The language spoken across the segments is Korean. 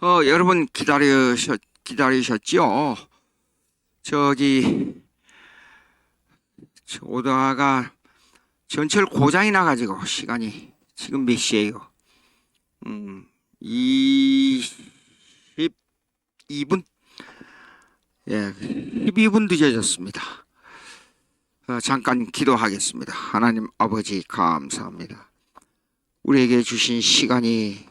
여러분 기다리셨죠? 저기, 오다가 전철 고장이 나가지고 시간이 지금 몇 시예요? 22분? 예, 12분 늦어졌습니다. 잠깐 기도하겠습니다. 하나님 아버지 감사합니다. 우리에게 주신 시간이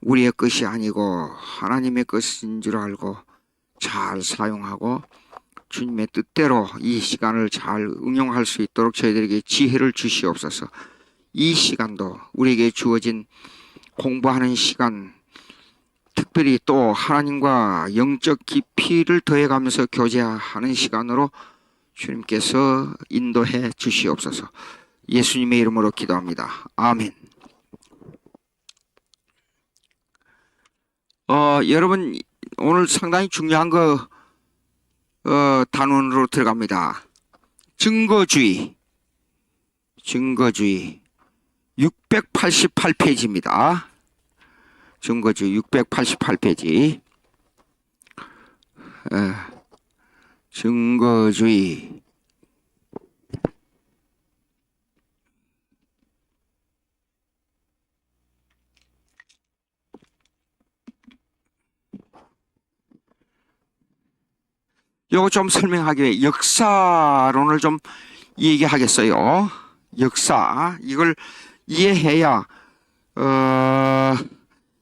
우리의 것이 아니고 하나님의 것인 줄 알고 잘 사용하고 주님의 뜻대로 이 시간을 잘 응용할 수 있도록 저희들에게 지혜를 주시옵소서. 이 시간도 우리에게 주어진 공부하는 시간, 특별히 또 하나님과 영적 깊이를 더해가면서 교제하는 시간으로 주님께서 인도해 주시옵소서. 예수님의 이름으로 기도합니다. 아멘. 여러분, 오늘 상당히 중요한 단원으로 들어갑니다. 증거주의 688페이지입니다. 증거주의 688페이지. 증거주의. 요거 좀 설명하기 위해 역사론을 좀 얘기하겠어요. 역사. 이걸 이해해야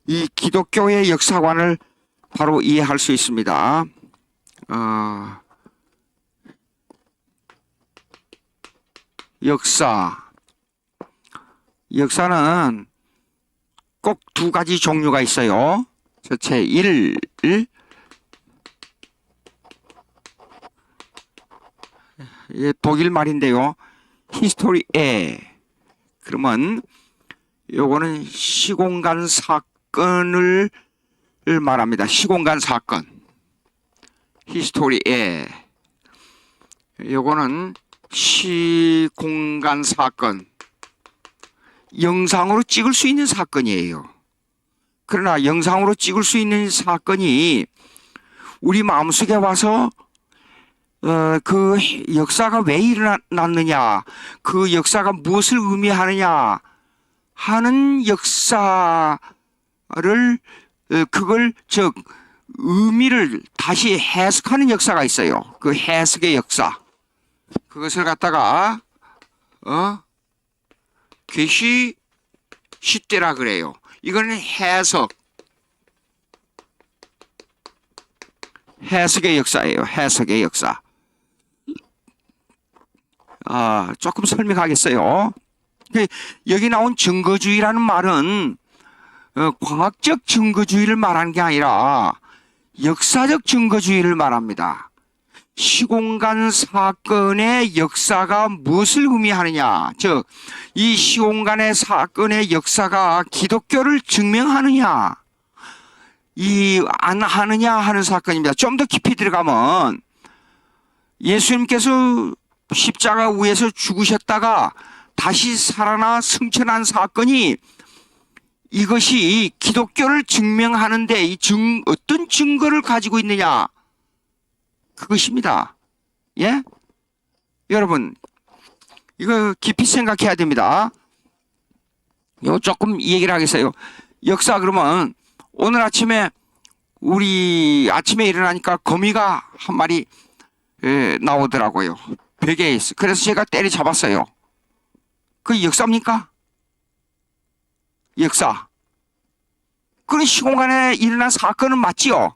이 기독교의 역사관을 바로 이해할 수 있습니다. 역사는 꼭 두 가지 종류가 있어요. 제1 독일 말인데요. 히스토리에. 그러면 요거는 시공간 사건을 말합니다. 시공간 사건. 히스토리에. 요거는 시공간 사건. 영상으로 찍을 수 있는 사건이에요. 그러나 영상으로 찍을 수 있는 사건이 우리 마음속에 와서 그 역사가 왜 일어났느냐, 그 역사가 무엇을 의미하느냐 하는 역사를, 즉 의미를 다시 해석하는 역사가 있어요. 그 해석의 역사. 그것을 갖다가 괴시 시대라 그래요. 이거는 해석의 역사예요. 해석의 역사. 조금 설명하겠어요. 여기 나온 증거주의라는 말은 과학적 증거주의를 말하는 게 아니라 역사적 증거주의를 말합니다. 시공간 사건의 역사가 무엇을 의미하느냐, 즉 이 시공간의 사건의 역사가 기독교를 증명하느냐 안 하느냐 하는 사건입니다. 좀 더 깊이 들어가면 예수님께서 십자가 위에서 죽으셨다가 다시 살아나 승천한 사건이, 이것이 기독교를 증명하는데 어떤 증거를 가지고 있느냐, 그것입니다. 예? 여러분, 이거 깊이 생각해야 됩니다. 이거 조금 얘기를 하겠어요. 역사 그러면 오늘 아침에 우리 아침에 일어나니까 거미가 한 마리 나오더라고요. 벽에 있어. 그래서 제가 때려잡았어요. 그 역사입니까? 역사. 그런 시공간에 일어난 사건은 맞지요.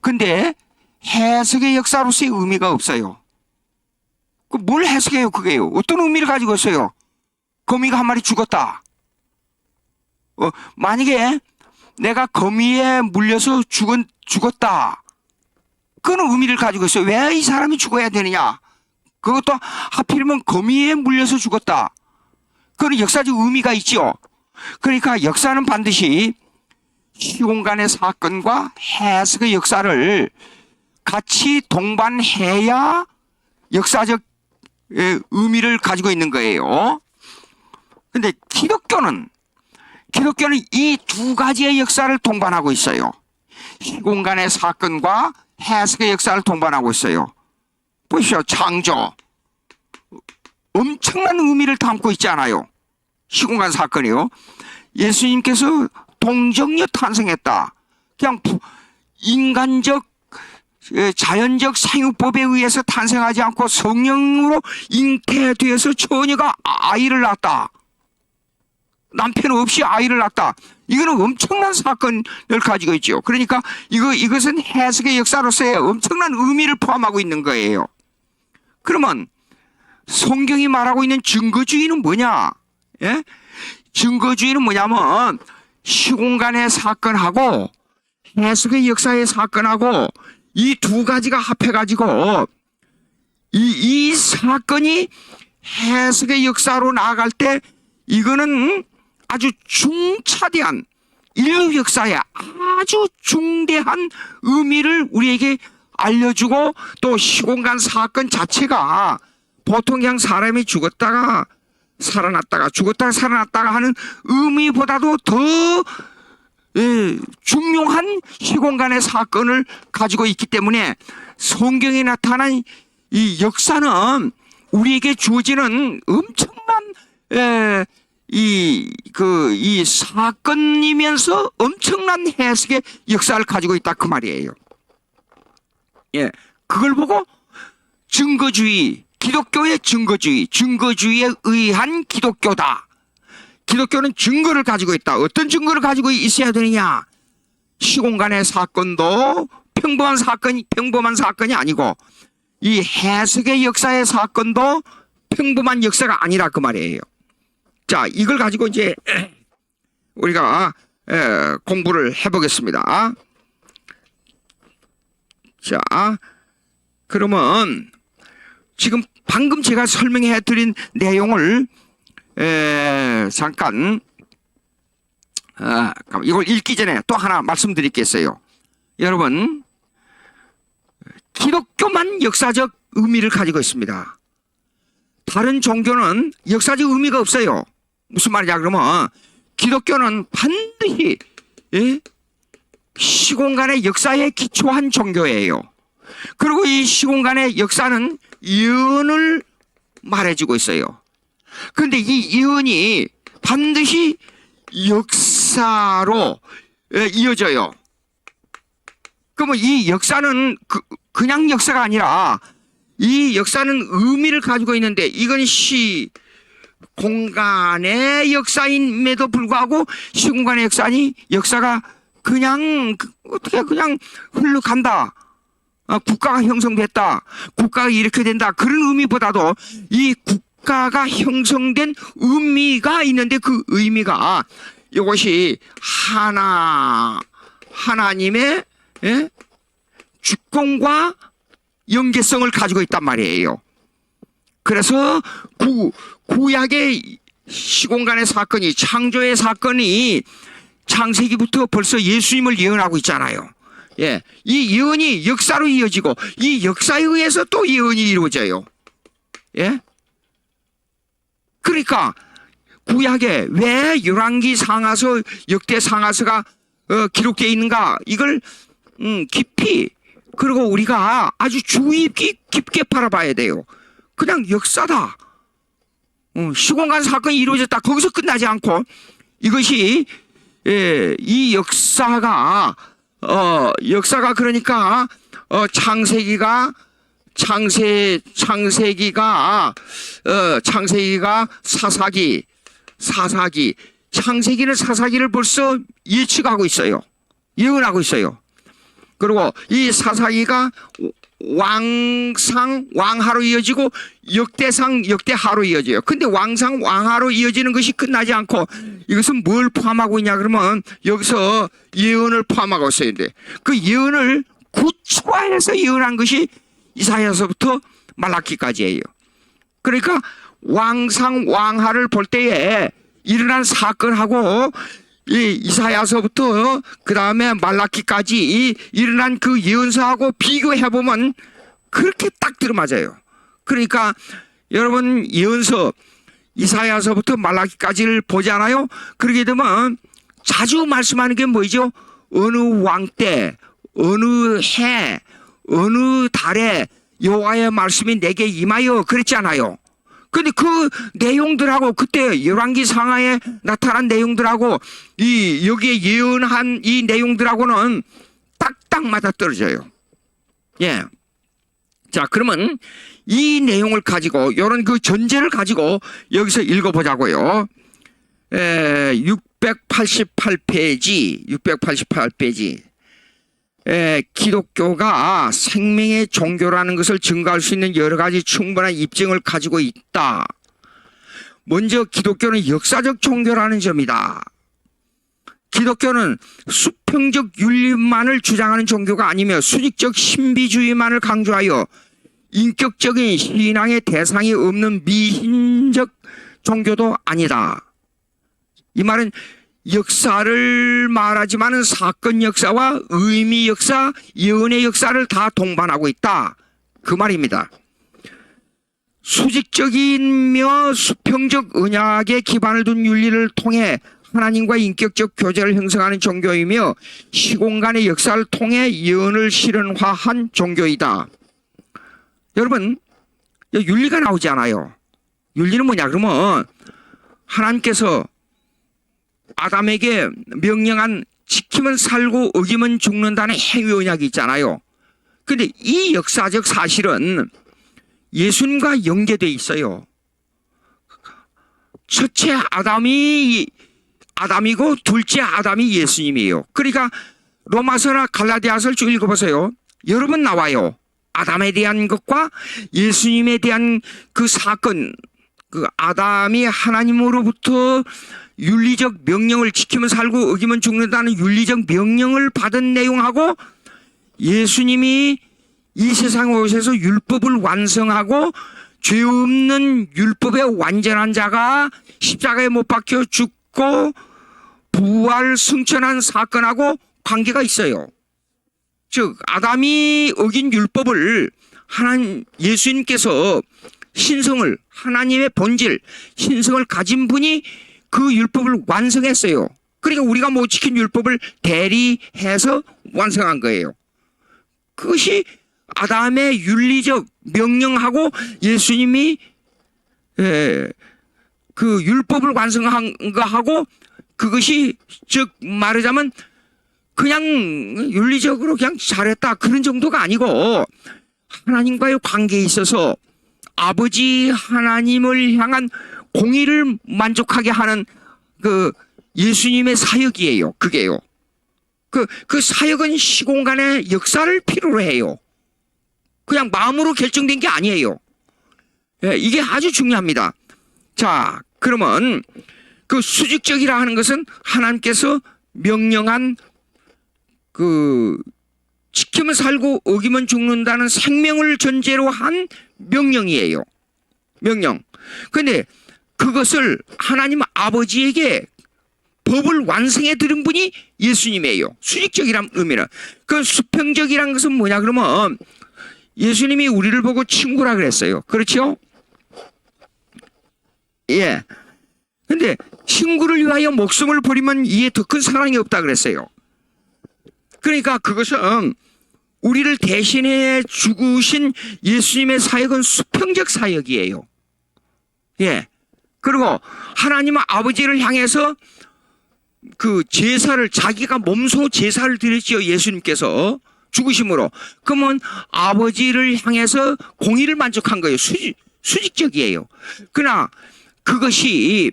근데 해석의 역사로서의 의미가 없어요. 뭘 해석해요, 그게요? 어떤 의미를 가지고 있어요? 거미가 한 마리 죽었다. 만약에 내가 거미에 물려서 죽었다. 그런 의미를 가지고 있어요. 왜 이 사람이 죽어야 되느냐? 그것도 하필이면 거미에 물려서 죽었다. 그런 역사적 의미가 있죠. 그러니까 역사는 반드시 시공간의 사건과 해석의 역사를 같이 동반해야 역사적 의미를 가지고 있는 거예요. 근데 기독교는 이 두 가지의 역사를 동반하고 있어요. 시공간의 사건과 해석의 역사를 동반하고 있어요. 보십시오. 창조. 엄청난 의미를 담고 있지 않아요? 시공간 사건이요. 예수님께서 동정녀 탄생했다. 그냥 인간적 자연적 생육법에 의해서 탄생하지 않고 성령으로 잉태되어서 처녀가 아이를 낳았다. 남편 없이 아이를 낳았다. 이거는 엄청난 사건을 가지고 있죠. 그러니까 이것은 해석의 역사로서의 엄청난 의미를 포함하고 있는 거예요. 그러면 성경이 말하고 있는 증거주의는 뭐냐? 예? 증거주의는 뭐냐면 시공간의 사건하고 해석의 역사의 사건하고 이 두 가지가 합해가지고 이 사건이 해석의 역사로 나아갈 때 이거는 아주 중차대한 인류 역사에 아주 중대한 의미를 우리에게 알려주고 또 시공간 사건 자체가 보통 그냥 사람이 죽었다가 살아났다가 죽었다가 살아났다가 하는 의미보다도 더 중요한 시공간의 사건을 가지고 있기 때문에 성경에 나타난 이 역사는 우리에게 주어지는 엄청난 이 사건이면서 엄청난 해석의 역사를 가지고 있다 그 말이에요. 예, 그걸 보고 증거주의, 기독교의 증거주의, 증거주의에 의한 기독교다. 기독교는 증거를 가지고 있다. 어떤 증거를 가지고 있어야 되느냐? 시공간의 사건도 평범한 사건이 아니고 이 해석의 역사의 사건도 평범한 역사가 아니라 그 말이에요. 자, 이걸 가지고 이제 우리가 공부를 해보겠습니다. 자, 그러면 지금 방금 제가 설명해 드린 내용을 잠깐 이걸 읽기 전에 또 하나 말씀드리겠어요. 여러분, 기독교만 역사적 의미를 가지고 있습니다. 다른 종교는 역사적 의미가 없어요. 무슨 말이냐 그러면 기독교는 반드시 시공간의 역사에 기초한 종교예요. 그리고 이 시공간의 역사는 예언을 말해주고 있어요. 그런데 이 예언이 반드시 역사로 이어져요. 그러면 이 역사는 그냥 역사가 아니라 이 역사는 의미를 가지고 있는데 이건 공간의 역사임에도 불구하고 시공간의 역사가 그냥 어떻게 그냥 흘러간다. 국가가 형성됐다. 국가가 이렇게 된다. 그런 의미보다도 이 국가가 형성된 의미가 있는데 그 의미가 이것이 하나님의 주권과 연계성을 가지고 있단 말이에요. 그래서 구약의 시공간의 사건이 창조의 사건이 창세기부터 벌써 예수님을 예언하고 있잖아요. 예, 이 예언이 역사로 이어지고 이 역사에 의해서 또 예언이 이루어져요. 예, 그러니까 구약에 왜 열왕기 상하서 역대 상하서가 기록되어 있는가 이걸 깊이 그리고 우리가 아주 주의 깊게 바라봐야 돼요. 그냥 역사다. 시공간 사건이 이루어졌다. 거기서 끝나지 않고 이것이 이 역사가 그러니까 창세기가 사사기 창세기는 사사기를 벌써 예측하고 있어요. 예언하고 있어요. 그리고 이 사사기가 왕하로 이어지고 역대하로 이어져요. 근데 왕하로 이어지는 것이 끝나지 않고 이것은 뭘 포함하고 있냐 그러면 여기서 예언을 포함하고 있어요. 그 예언을 구체화해서 예언한 것이 이사야서부터 말라기까지예요. 그러니까 왕하를 볼 때에 일어난 사건하고 이사야서부터 그 다음에 말라기까지 일어난 그 예언서하고 비교해보면 그렇게 딱 들어맞아요. 그러니까 여러분 예언서 이사야서부터 말라기까지를 보잖아요. 그러게 되면 자주 말씀하는 게 뭐죠? 어느 왕 때, 어느 해, 어느 달에 여호와의 말씀이 내게 임하여 그랬잖아요. 근데 그 내용들하고 그때 열왕기 상하에 나타난 내용들하고 여기에 예언한 이 내용들하고는 딱딱 맞아 떨어져요. 예. 자, 그러면 이 내용을 가지고 이런 그 전제를 가지고 여기서 읽어보자고요. 688페이지. 기독교가 생명의 종교라는 것을 증거할 수 있는 여러 가지 충분한 입증을 가지고 있다. 먼저 기독교는 역사적 종교라는 점이다. 기독교는 수평적 윤리만을 주장하는 종교가 아니며 수직적 신비주의만을 강조하여 인격적인 신앙의 대상이 없는 미신적 종교도 아니다. 이 말은 역사를 말하지만은 사건 역사와 의미 역사, 예언의 역사를 다 동반하고 있다. 그 말입니다. 수직적이며 수평적 언약에 기반을 둔 윤리를 통해 하나님과 인격적 교제를 형성하는 종교이며 시공간의 역사를 통해 예언을 실현화한 종교이다. 여러분, 윤리가 나오지 않아요. 윤리는 뭐냐 그러면 하나님께서 아담에게 명령한 지키면 살고 어기면 죽는다는 행위 언약이 있잖아요. 그런데 이 역사적 사실은 예수님과 연계되어 있어요. 첫째 아담이고 둘째 아담이 예수님이에요. 그러니까 로마서나 갈라디아서를 쭉 읽어보세요. 여러 번 나와요. 아담에 대한 것과 예수님에 대한 그 사건, 그 아담이 하나님으로부터 윤리적 명령을 지키면 살고 어기면 죽는다는 윤리적 명령을 받은 내용하고 예수님이 이 세상에 오셔서 율법을 완성하고 죄 없는 율법의 완전한 자가 십자가에 못 박혀 죽고 부활 승천한 사건하고 관계가 있어요. 즉 아담이 어긴 율법을 예수님께서 신성을 하나님의 본질 신성을 가진 분이 그 율법을 완성했어요. 그러니까 우리가 못 지킨 율법을 대리해서 완성한 거예요. 그것이 아담의 윤리적 명령하고 예수님이 그 율법을 완성한 거하고 그것이 즉 말하자면 그냥 윤리적으로 그냥 잘했다 그런 정도가 아니고 하나님과의 관계에 있어서 아버지 하나님을 향한 공의를 만족하게 하는 그 예수님의 사역이에요. 그게요. 그 사역은 시공간의 역사를 필요로 해요. 그냥 마음으로 결정된 게 아니에요. 예, 이게 아주 중요합니다. 자, 그러면 그 수직적이라 하는 것은 하나님께서 명령한 그 지키면 살고 어기면 죽는다는 생명을 전제로 한 명령이에요. 명령. 그런데 그것을 하나님 아버지에게 법을 완성해 드린 분이 예수님이에요. 수직적이란 의미는. 그 수평적이란 것은 뭐냐 그러면 예수님이 우리를 보고 친구라 그랬어요. 그렇죠? 예. 근데 친구를 위하여 목숨을 버리면 이에 더 큰 사랑이 없다 그랬어요. 그러니까 그것은 우리를 대신해 죽으신 예수님의 사역은 수평적 사역이에요. 예. 그리고 하나님 아버지를 향해서 그 제사를 자기가 몸소 제사를 드렸지요. 예수님께서 죽으심으로. 그러면 아버지를 향해서 공의를 만족한 거예요. 수직적이에요. 그러나 그것이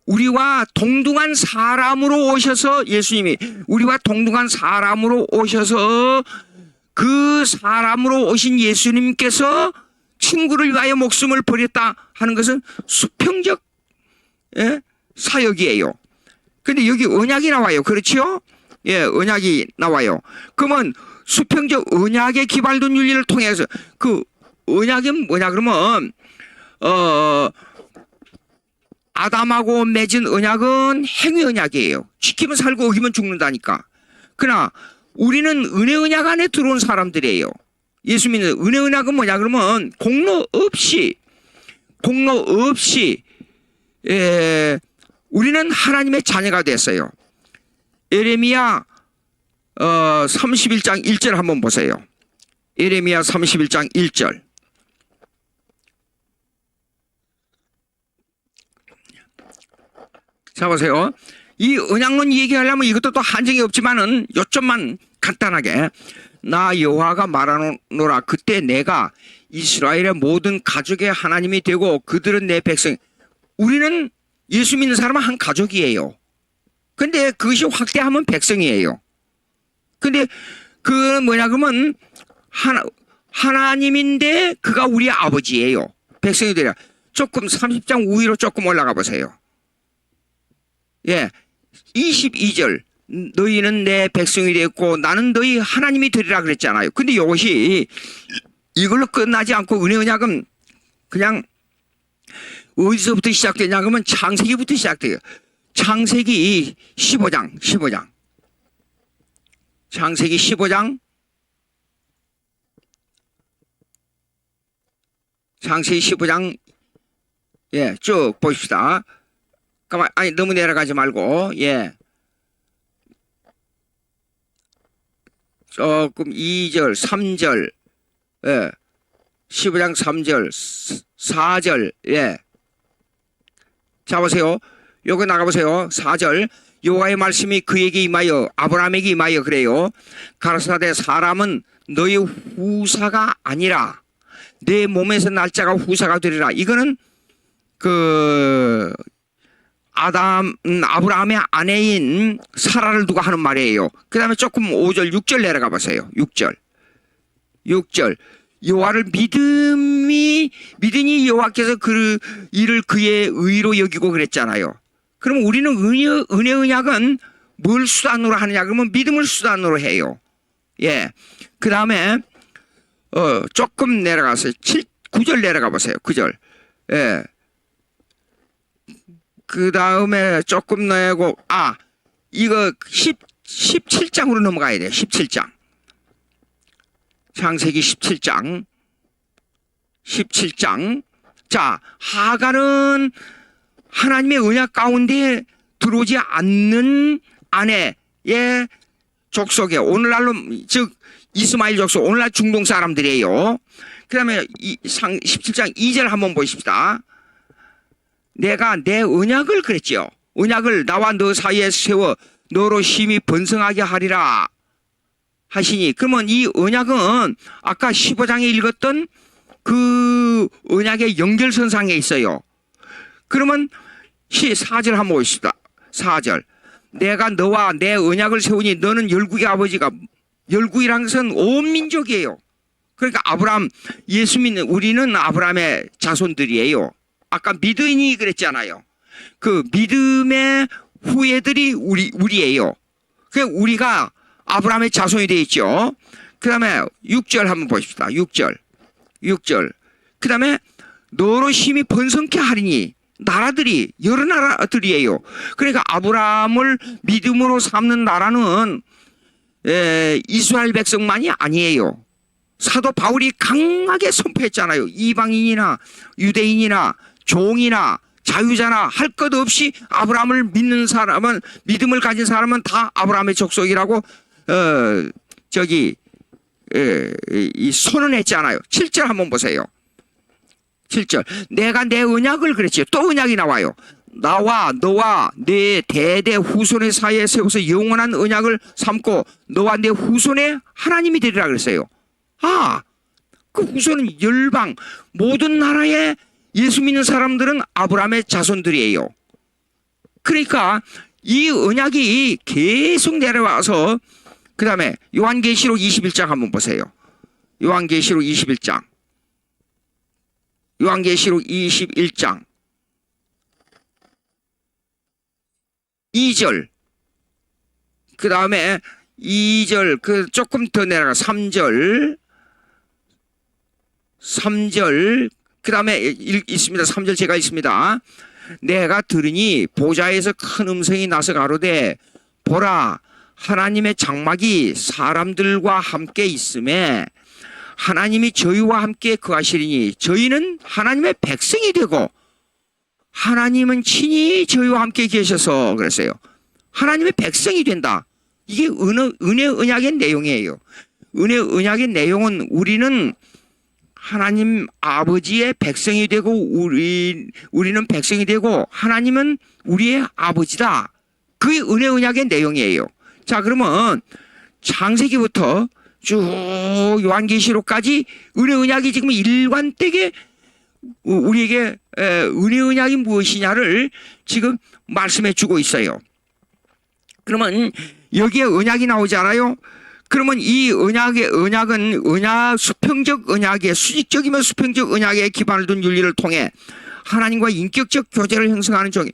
우리와 동등한 사람으로 오셔서 예수님이 우리와 동등한 사람으로 오셔서 그 사람으로 오신 예수님께서 친구를 위하여 목숨을 버렸다 하는 것은 수평적 사역이에요. 근데 여기 언약이 나와요. 그렇죠? 예, 언약이 나와요. 그러면 수평적 언약에 기반된 윤리를 통해서 그 언약은 뭐냐 그러면 아담하고 맺은 언약은 행위 언약이에요. 지키면 살고 어기면 죽는다니까. 그러나 우리는 은혜 언약 안에 들어온 사람들이에요. 예수 믿는 은혜 언약은 뭐냐 그러면 공로 없이 우리는 하나님의 자녀가 됐어요. 예레미야 31장 1절 한번 보세요. 예레미야 31장 1절. 자 보세요. 이 언약론 얘기하려면 이것도 또 한정이 없지만은 요점만 간단하게. 나 여호와가 말하노라. 그때 내가 이스라엘의 모든 가족의 하나님이 되고 그들은 내 백성. 우리는 예수 믿는 사람은 한 가족이에요. 근데 그것이 확대하면 백성이에요. 근데 그 뭐냐 그러면 하나님인데 그가 우리 아버지예요. 백성이 되라. 조금 30장 우위로 조금 올라가 보세요. 예, 22절. 너희는 내 백성이 되었고 나는 너희 하나님이 되리라 그랬잖아요. 근데 이것이 이걸로 끝나지 않고 은혜 언약은 그냥 어디서부터 시작되냐 그러면 창세기부터 시작돼요. 창세기 15장. 창세기 15장. 창세기 15장. 예, 쭉 보십시다. 아니, 너무 내려가지 말고, 예. 조금 2절, 3절, 예. 15장 3절, 4절, 예. 자, 보세요. 요거 나가보세요. 4절. 여호와의 말씀이 그에게 임하여 아브라함에게 임하여 그래요. 가라사대 사람은 너의 후사가 아니라 내 몸에서 날짜가 후사가 되리라. 이거는 아브라함의 아내인 사라를 두고 하는 말이에요. 그 다음에 조금 5절, 6절 내려가 보세요. 6절. 여호와를 믿으니 여호와께서 그 일을 그의 의로 여기고 그랬잖아요. 그럼 우리는 은혜 언약은 뭘 수단으로 하느냐 그러면 믿음을 수단으로 해요. 예. 그 다음에 조금 내려가서 9절 내려가 보세요. 9절. 예. 그 다음에 조금 내고 이거 17장으로 넘어가야 돼요. 17장. 창세기 17장. 자, 하갈은 하나님의 언약 가운데 들어오지 않는 아내의 족속에 오늘날로 즉 이스마엘 족속 오늘날 중동 사람들이에요. 그 다음에 17장 2절 한번 보십시다. 내가 내 언약을 그랬지요. 언약을 나와 너 사이에 세워 너로 심히 번성하게 하리라 하시니 그러면 이 언약은 아까 15장에 읽었던 그 언약의 연결선상에 있어요. 그러면 4절 한번 보십시다. 4절. 내가 너와 내 언약을 세우니 너는 열국의 아버지가 열국이라는 것은 온 민족이에요. 그러니까 아브라함 예수 믿는 우리는 아브라함의 자손들이에요. 아까 믿으니 그랬잖아요. 그 믿음의 후예들이 우리예요. 그 우리가 아브라함의 자손이 되어 있죠. 그 다음에 6절 한번 보십시다. 6절. 그 다음에 너로 심히 번성케 하리니 나라들이 여러 나라들이에요. 그러니까 아브라함을 믿음으로 삼는 나라는 이스라엘 백성만이 아니에요. 사도 바울이 강하게 선포했잖아요. 이방인이나 유대인이나 종이나 자유자나 할 것 없이 아브라함을 믿는 사람은 믿음을 가진 사람은 다 아브라함의 족속이라고 선언했잖아요. 7절 한번 보세요. 7절. 내가 내 언약을 그랬지. 또 언약이 나와요. 나와 너와 내 대대 후손의 사이에 세워서 영원한 언약을 삼고 너와 내 후손의 하나님이 되리라 그랬어요. 그 후손은 열방 모든 나라의 예수 믿는 사람들은 아브라함의 자손들이에요. 그러니까 이 언약이 계속 내려와서 그 다음에 요한계시록 21장 한번 보세요. 요한계시록 21장. 2절. 그 다음에 2절, 조금 더 내려가 3절. 그 다음에 있습니다. 3절 제가 있습니다. 내가 들으니 보좌에서 큰 음성이 나서 가로되 보라 하나님의 장막이 사람들과 함께 있음에 하나님이 저희와 함께 거하시리니 저희는 하나님의 백성이 되고 하나님은 친히 저희와 함께 계셔서 그랬어요. 하나님의 백성이 된다. 이게 은혜 언약의 내용이에요. 은혜 언약의 내용은 우리는 하나님 아버지의 백성이 되고 우리는 백성이 되고 하나님은 우리의 아버지다. 그게 은혜 언약의 내용이에요. 자, 그러면 창세기부터 쭉 요한계시록까지 은혜 언약이 지금 일관되게 우리에게 은혜 언약이 무엇이냐를 지금 말씀해 주고 있어요. 그러면 여기에 언약이 나오잖아요. 그러면 이 언약은 수평적 언약의 수직적이면 수평적 언약에 기반을 둔 윤리를 통해 하나님과 인격적 교제를 형성하는 종교.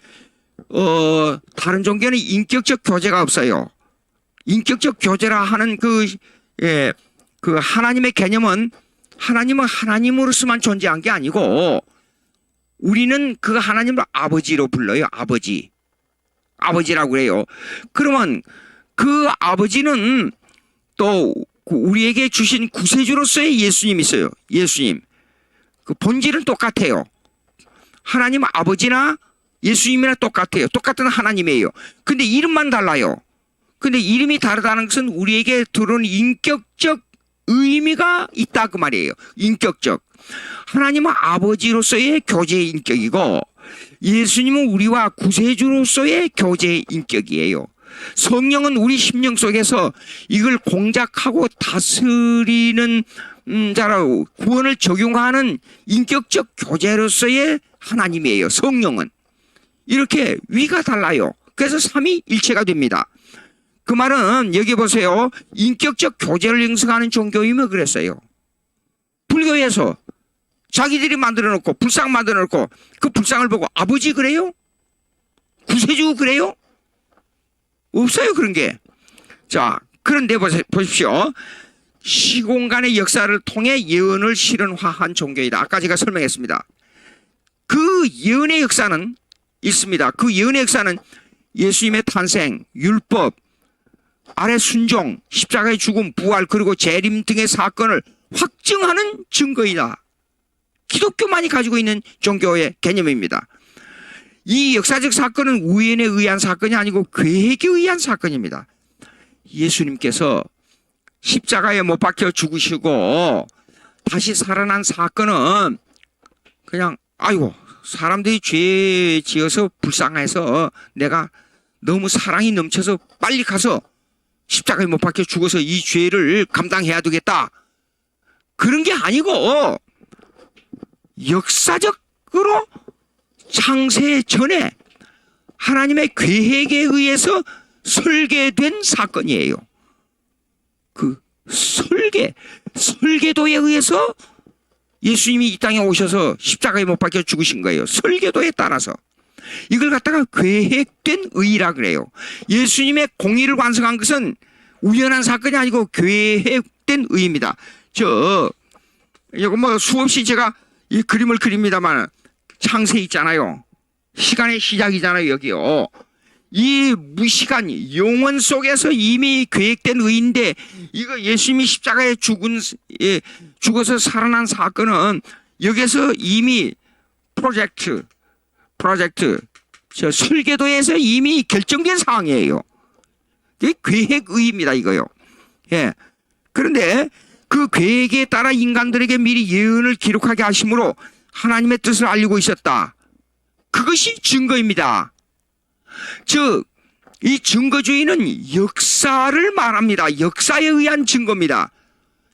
다른 종교는 인격적 교제가 없어요. 인격적 교제라 하는 그 하나님의 개념은 하나님은 하나님으로서만 존재한 게 아니고 우리는 그 하나님을 아버지로 불러요. 아버지라고 그래요. 그러면 그 아버지는 또 우리에게 주신 구세주로서의 예수님이 있어요. 예수님. 그 본질은 똑같아요. 하나님 아버지나 예수님이나 똑같아요. 똑같은 하나님이에요. 근데 이름만 달라요. 근데 이름이 다르다는 것은 우리에게 들어온 인격적 의미가 있다 그 말이에요. 인격적. 하나님은 아버지로서의 교제의 인격이고 예수님은 우리와 구세주로서의 교제의 인격이에요. 성령은 우리 심령 속에서 이걸 공작하고 다스리는 자라고 구원을 적용하는 인격적 교제로서의 하나님이에요. 성령은. 이렇게 위가 달라요. 그래서 삼위일체가 됩니다. 그 말은 여기 보세요. 인격적 교제를 형성하는 종교이면 그랬어요. 불교에서 자기들이 만들어 놓고 불상 만들어 놓고 그 불상을 보고 아버지 그래요? 구세주 그래요? 없어요 그런 게. 자, 그런데 보십시오. 시공간의 역사를 통해 예언을 실현화한 종교이다. 아까 제가 설명했습니다. 그 예언의 역사는 있습니다. 그 예언의 역사는 예수님의 탄생, 율법, 아래 순종, 십자가의 죽음, 부활 그리고 재림 등의 사건을 확증하는 증거이다. 기독교만이 가지고 있는 종교의 개념입니다. 이 역사적 사건은 우연에 의한 사건이 아니고 계획에 의한 사건입니다. 예수님께서 십자가에 못 박혀 죽으시고 다시 살아난 사건은 그냥 아이고 사람들이 죄 지어서 불쌍해서 내가 너무 사랑이 넘쳐서 빨리 가서 십자가에 못 박혀 죽어서 이 죄를 감당해야 되겠다. 그런 게 아니고 역사적으로 창세 전에 하나님의 계획에 의해서 설계된 사건이에요. 그 설계도에 의해서 예수님이 이 땅에 오셔서 십자가에 못 박혀 죽으신 거예요. 설계도에 따라서. 이걸 갖다가 계획된 의라 그래요. 예수님의 공의를 완성한 것은 우연한 사건이 아니고 계획된 의입니다. 이거 뭐 수없이 제가 이 그림을 그립니다만 창세 있잖아요. 시간의 시작이잖아요, 여기요. 이 무시간 영원 속에서 이미 계획된 의인데 이거 예수님이 십자가에 죽어서 살아난 사건은 여기서 이미 프로젝트 설계도에서 이미 결정된 상황이에요. 이게 계획의입니다, 이거요. 예. 그런데 그 계획에 따라 인간들에게 미리 예언을 기록하게 하심으로 하나님의 뜻을 알리고 있었다. 그것이 증거입니다. 즉, 이 증거주의는 역사를 말합니다. 역사에 의한 증거입니다.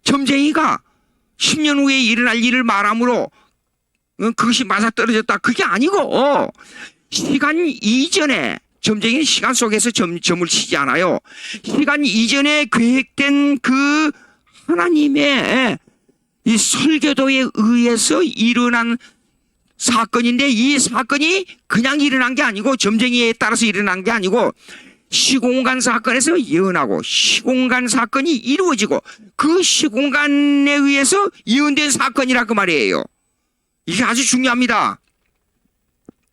점쟁이가 10년 후에 일어날 일을 말함으로 그것이 맞아떨어졌다. 그게 아니고 시간 이전에 점쟁이는 시간 속에서 점을 치지 않아요. 시간 이전에 계획된 그 하나님의 이 설계도에 의해서 일어난 사건인데 이 사건이 그냥 일어난 게 아니고 점쟁이에 따라서 일어난 게 아니고 시공간 사건에서 예언하고 시공간 사건이 이루어지고 그 시공간에 의해서 예언된 사건이라 그 말이에요. 이게 아주 중요합니다.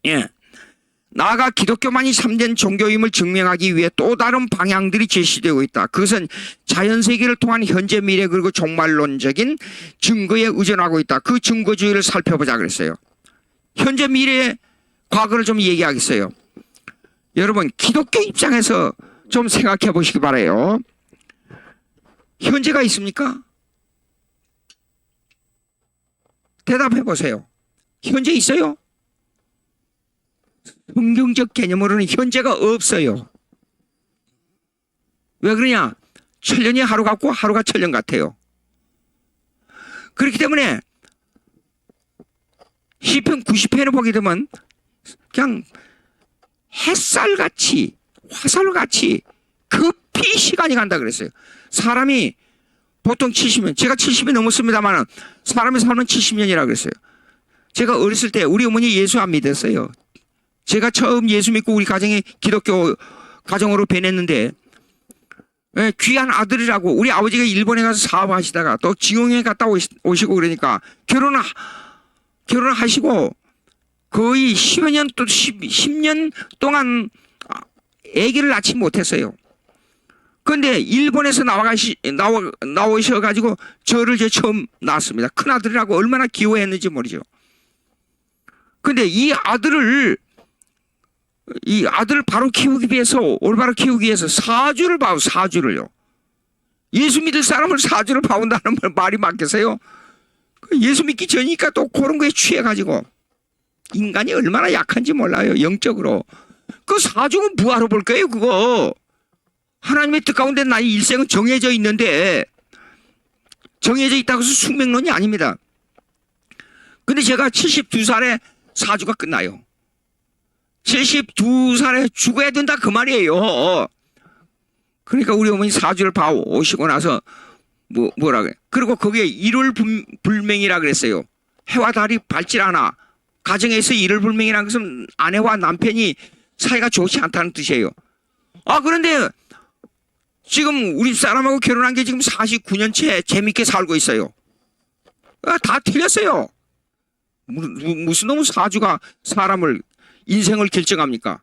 예. 나아가 기독교만이 참된 종교임을 증명하기 위해 또 다른 방향들이 제시되고 있다. 그것은 자연세계를 통한 현재 미래 그리고 종말론적인 증거에 의존하고 있다. 그 증거주의를 살펴보자 그랬어요. 현재 미래 과거를 좀 얘기하겠어요. 여러분 기독교 입장에서 좀 생각해 보시기 바라요. 현재가 있습니까? 대답해 보세요. 현재 있어요? 성경적 개념으로는 현재가 없어요. 왜 그러냐? 천년이 하루 같고 하루가 천년 같아요. 그렇기 때문에 시편 90편을 보게 되면 그냥 햇살같이 화살같이 급히 시간이 간다 그랬어요. 사람이 보통 70년, 제가 70이 넘었습니다만 사람의 삶은 70년이라고 그랬어요. 제가 어렸을 때 우리 어머니 예수 안 믿었어요. 제가 처음 예수 믿고 우리 가정에 기독교 가정으로 변했는데 귀한 아들이라고 우리 아버지가 일본에 가서 사업하시다가 또 지용에 갔다 오시고 그러니까 결혼하시고 거의 10여 년 또 10년 동안 아기를 낳지 못했어요. 그런데 일본에서 나오셔가지고 저를 처음 낳았습니다. 큰아들이라고 얼마나 기호했는지 모르죠. 근데 이 아들을 바로 키우기 위해서, 올바로 키우기 위해서 사주를 봐요. 사주를요. 예수 믿을 사람을 사주를 봐온다는 말이 맞겠어요? 예수 믿기 전이니까 또 그런 거에 취해가지고 인간이 얼마나 약한지 몰라요. 영적으로. 그 사주는 뭐하러 볼 거예요 그거. 하나님의 뜻 가운데 나의 일생은 정해져 있는데, 정해져 있다고 해서 숙명론이 아닙니다. 근데 제가 72살에 사주가 끝나요. 72살에 죽어야 된다 그 말이에요. 그러니까 우리 어머니 사주를 봐 오시고 나서 뭐라 그래. 그리고 거기에 일월불명이라 그랬어요. 해와 달이 밝질 않아. 가정에서 일월불명이라는 것은 아내와 남편이 사이가 좋지 않다는 뜻이에요. 그런데 지금 우리 사람하고 결혼한 게 지금 49년째 재밌게 살고 있어요. 다 틀렸어요. 무슨 놈의 사주가 사람을 인생을 결정합니까?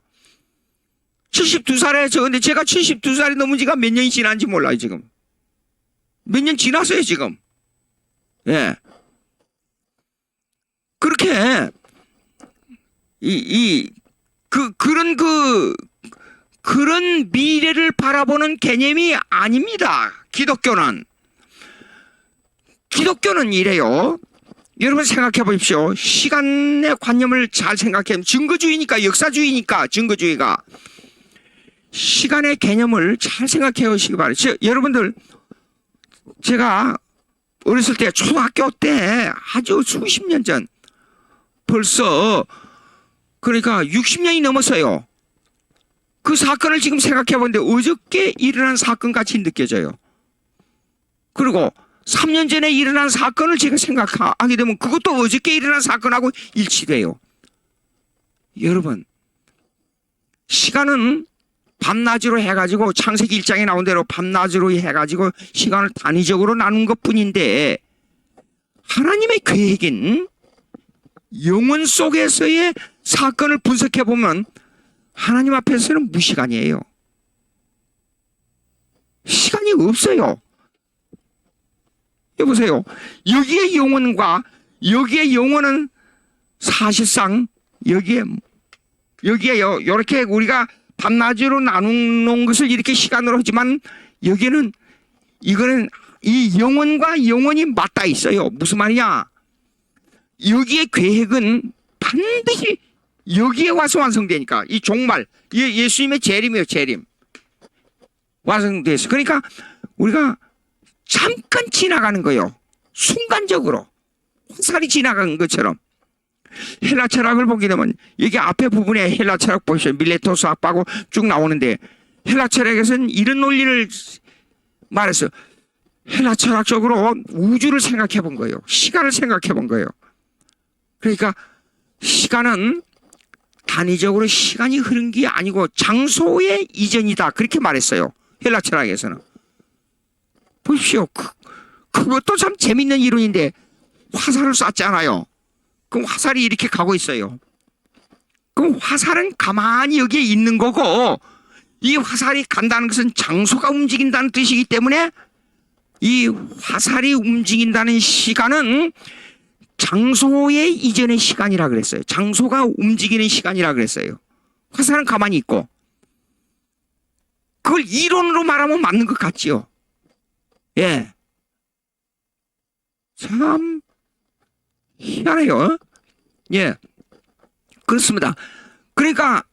72살에 근데 제가 72살이 넘은 지가 몇 년이 지난지 몰라요 지금. 몇 년 지났어요 지금. 예. 그렇게 그런 미래를 바라보는 개념이 아닙니다. 기독교는 이래요. 여러분 생각해 보십시오. 시간의 관념을 잘 생각해. 증거주의니까, 역사주의니까, 증거주의가 시간의 개념을 잘 생각해 보시기 바랍니다. 여러분들, 제가 어렸을 때 초등학교 때 아주 수십 년 전, 벌써 그러니까 60년이 넘었어요. 그 사건을 지금 생각해 보는데 어저께 일어난 사건 같이 느껴져요. 그리고 3년 전에 일어난 사건을 제가 생각하게 되면 그것도 어저께 일어난 사건하고 일치돼요. 여러분, 시간은 밤낮으로 해가지고 창세기 1장에 나온 대로 밤낮으로 해가지고 시간을 단위적으로 나눈 것뿐인데, 하나님의 계획인 영원 속에서의 사건을 분석해 보면 하나님 앞에서는 무시간이에요. 시간이 없어요. 여보세요. 여기에 영혼과 여기에 영혼은 사실상 여기에요. 이렇게 우리가 밤낮으로 나누는 것을 이렇게 시간으로 하지만 여기는 이거는 이 영혼과 영혼이 맞닿아 있어요. 무슨 말이냐? 여기에 계획은 반드시 여기에 와서 완성되니까 이 종말 예수님의 재림이에요. 재림 완성돼서 그러니까 우리가 잠깐 지나가는 거예요. 순간적으로 화살이 지나간 것처럼. 헬라 철학을 보게 되면 여기 앞에 부분에 헬라 철학 보시죠. 밀레토스 학파고 쭉 나오는데 헬라 철학에서는 이런 논리를 말했어요. 헬라 철학적으로 우주를 생각해 본 거예요. 시간을 생각해 본 거예요. 그러니까 시간은 단위적으로 시간이 흐른 게 아니고 장소의 이전이다. 그렇게 말했어요. 헬라 철학에서는. 보십시오. 그것도 참 재밌는 이론인데 화살을 쐈잖아요. 그럼 화살이 이렇게 가고 있어요. 그럼 화살은 가만히 여기에 있는 거고 이 화살이 간다는 것은 장소가 움직인다는 뜻이기 때문에 이 화살이 움직인다는 시간은 장소의 이전의 시간이라 그랬어요. 장소가 움직이는 시간이라 그랬어요. 화살은 가만히 있고. 그걸 이론으로 말하면 맞는 것 같지요. 예. 참 희한해요. 예. 그렇습니다. 그러니까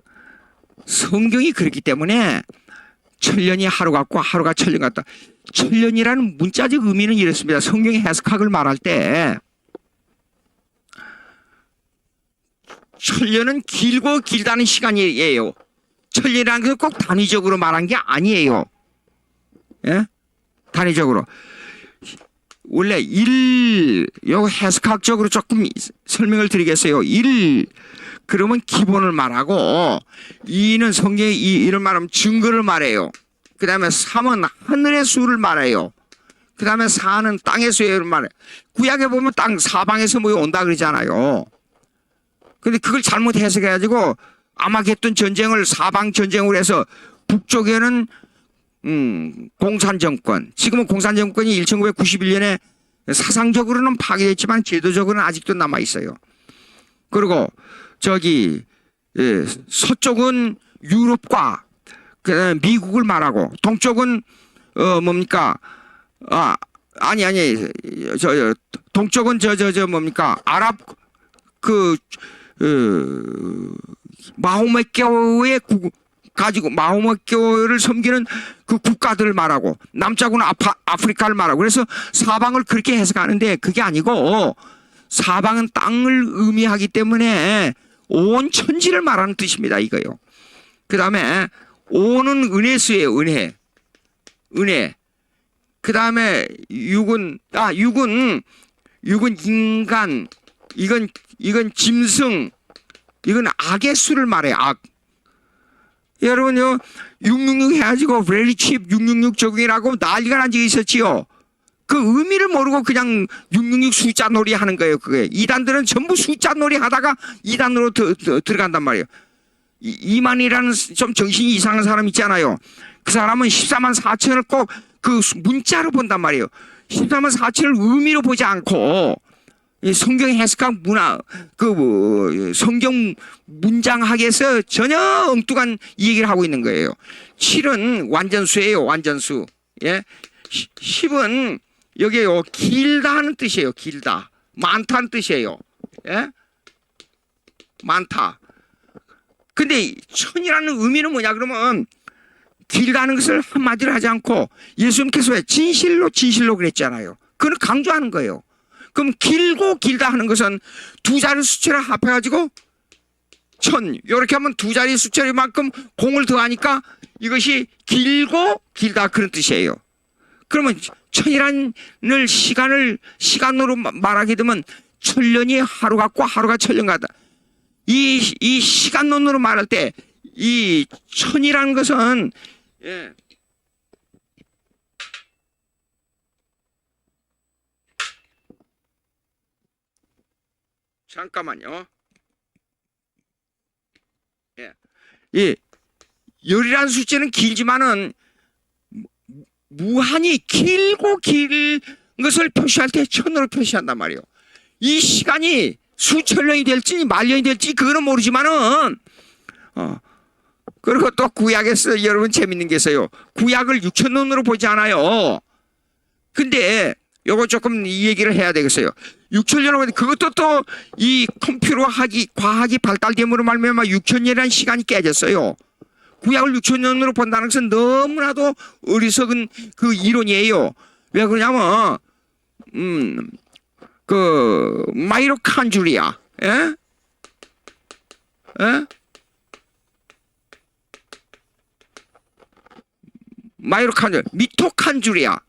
성경이 그렇기 때문에 천년이 하루 같고 하루가 천년 같다. 천년이라는 문자적 의미는 이렇습니다. 성경의 해석학을 말할 때 천년은 길고 길다는 시간이에요. 천년이라는 것은 꼭 단위적으로 말한 게 아니에요. 예? 단위적으로. 원래 요 해석학적으로 조금 설명을 드리겠어요. 그러면 기본을 말하고 2는 성경의 이를 말하면 증거를 말해요. 그 다음에 3은 하늘의 수를 말해요. 그 다음에 4는 땅의 수를 말해요. 구약에 보면 땅 사방에서 모여 온다 그러잖아요. 근데 그걸 잘못 해석해가지고 아마겟돈 전쟁을 사방 전쟁으로 해서 북쪽에는 공산정권, 지금은 공산정권이 1991년에 사상적으로는 파괴됐지만 제도적으로는 아직도 남아있어요. 그리고 서쪽은 유럽과 미국을 말하고 동쪽은 뭡니까? 동쪽은 뭡니까? 아랍 마호멧 교회 가지고 마호멧 교회를 섬기는 그 국가들을 말하고 남쪽은 아프리카를 말하고 그래서 사방을 그렇게 해석하는데 그게 아니고 사방은 땅을 의미하기 때문에 온 천지를 말하는 뜻입니다. 이거요. 그 다음에 오는 은혜수예요. 은혜. 그 다음에 육은 인간. 이건 짐승. 이건 악의 수를 말해요. 악. 여러분요, 666 해가지고 very cheap 666 적용이라고 난리가 난 적이 있었지요. 그 의미를 모르고 그냥 666 숫자 놀이 하는 거예요. 그게. 이단들은 전부 숫자 놀이 하다가 이단으로 들어간단 말이에요. 이만이라는 좀 정신이 이상한 사람 있잖아요. 그 사람은 14만 4천을 꼭 그 문자로 본단 말이에요. 14만 4천을 의미로 보지 않고 성경 해석학 문화, 성경 문장학에서 전혀 엉뚱한 얘기를 하고 있는 거예요. 7은 완전수예요. 완전수. 예? 10은 여기요. 길다 하는 뜻이에요. 길다. 많다는 뜻이에요. 예? 많다. 근데 천이라는 의미는 뭐냐 그러면 길다는 것을 한마디로 하지 않고 예수님께서 왜 진실로 그랬잖아요. 그걸 강조하는 거예요. 그럼 길고 길다 하는 것은 두 자리 수치를 합해가지고 천 이렇게 하면 두 자리 수치만큼 공을 더하니까 이것이 길고 길다 그런 뜻이에요. 그러면 천이라는 시간으로 말하게 되면 천년이 하루 같고 하루가 천년 같다. 이 시간론으로 말할 때 이 천이라는 것은 잠깐만요. 열이라는 숫자는 길지만은 무한히 길고 길 것을 표시할 때 천으로 표시한단 말이에요. 이 시간이 수천 년이 될지 만년이 될지 그거는 모르지만은 그리고 또 구약에서 여러분 재밌는 게 있어요. 구약을 6천년으로 보지 않아요. 근데 요거 조금 이 얘기를 해야 되겠어요. 6천년으로 보는데 그것도 또 이 과학이 발달됨으로 말미암아 6천년이라는 시간이 깨졌어요. 구약을 6천년으로 본다는 것은 너무나도 어리석은 그 이론이에요. 왜 그러냐면 마이토칸드리아, 예? 예? 미토칸드리아라는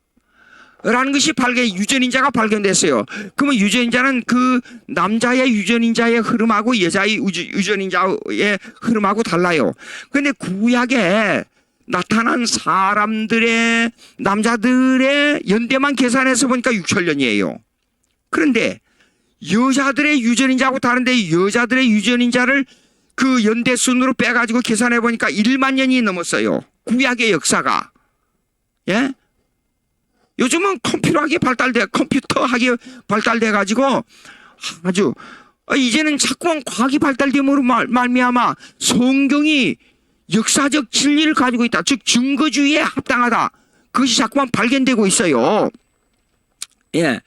것이 유전인자가 발견됐어요. 그러면 유전인자는 그 남자의 유전인자의 흐름하고 여자의 유전인자의 흐름하고 달라요. 그런데 구약에 나타난 남자들의 연대만 계산해서 보니까 6천년이에요. 그런데 여자들의 유전인자하고 다른데 여자들의 유전인자를 그 연대순으로 빼가지고 계산해 보니까 1만 년이 넘었어요. 구약의 역사가. 예? 요즘은 컴퓨터학이 발달돼 가지고 아주 이제는 자꾸만 과학이 발달됨으로 말미암아 성경이 역사적 진리를 가지고 있다. 즉 증거주의에 합당하다. 그것이 자꾸만 발견되고 있어요. 예.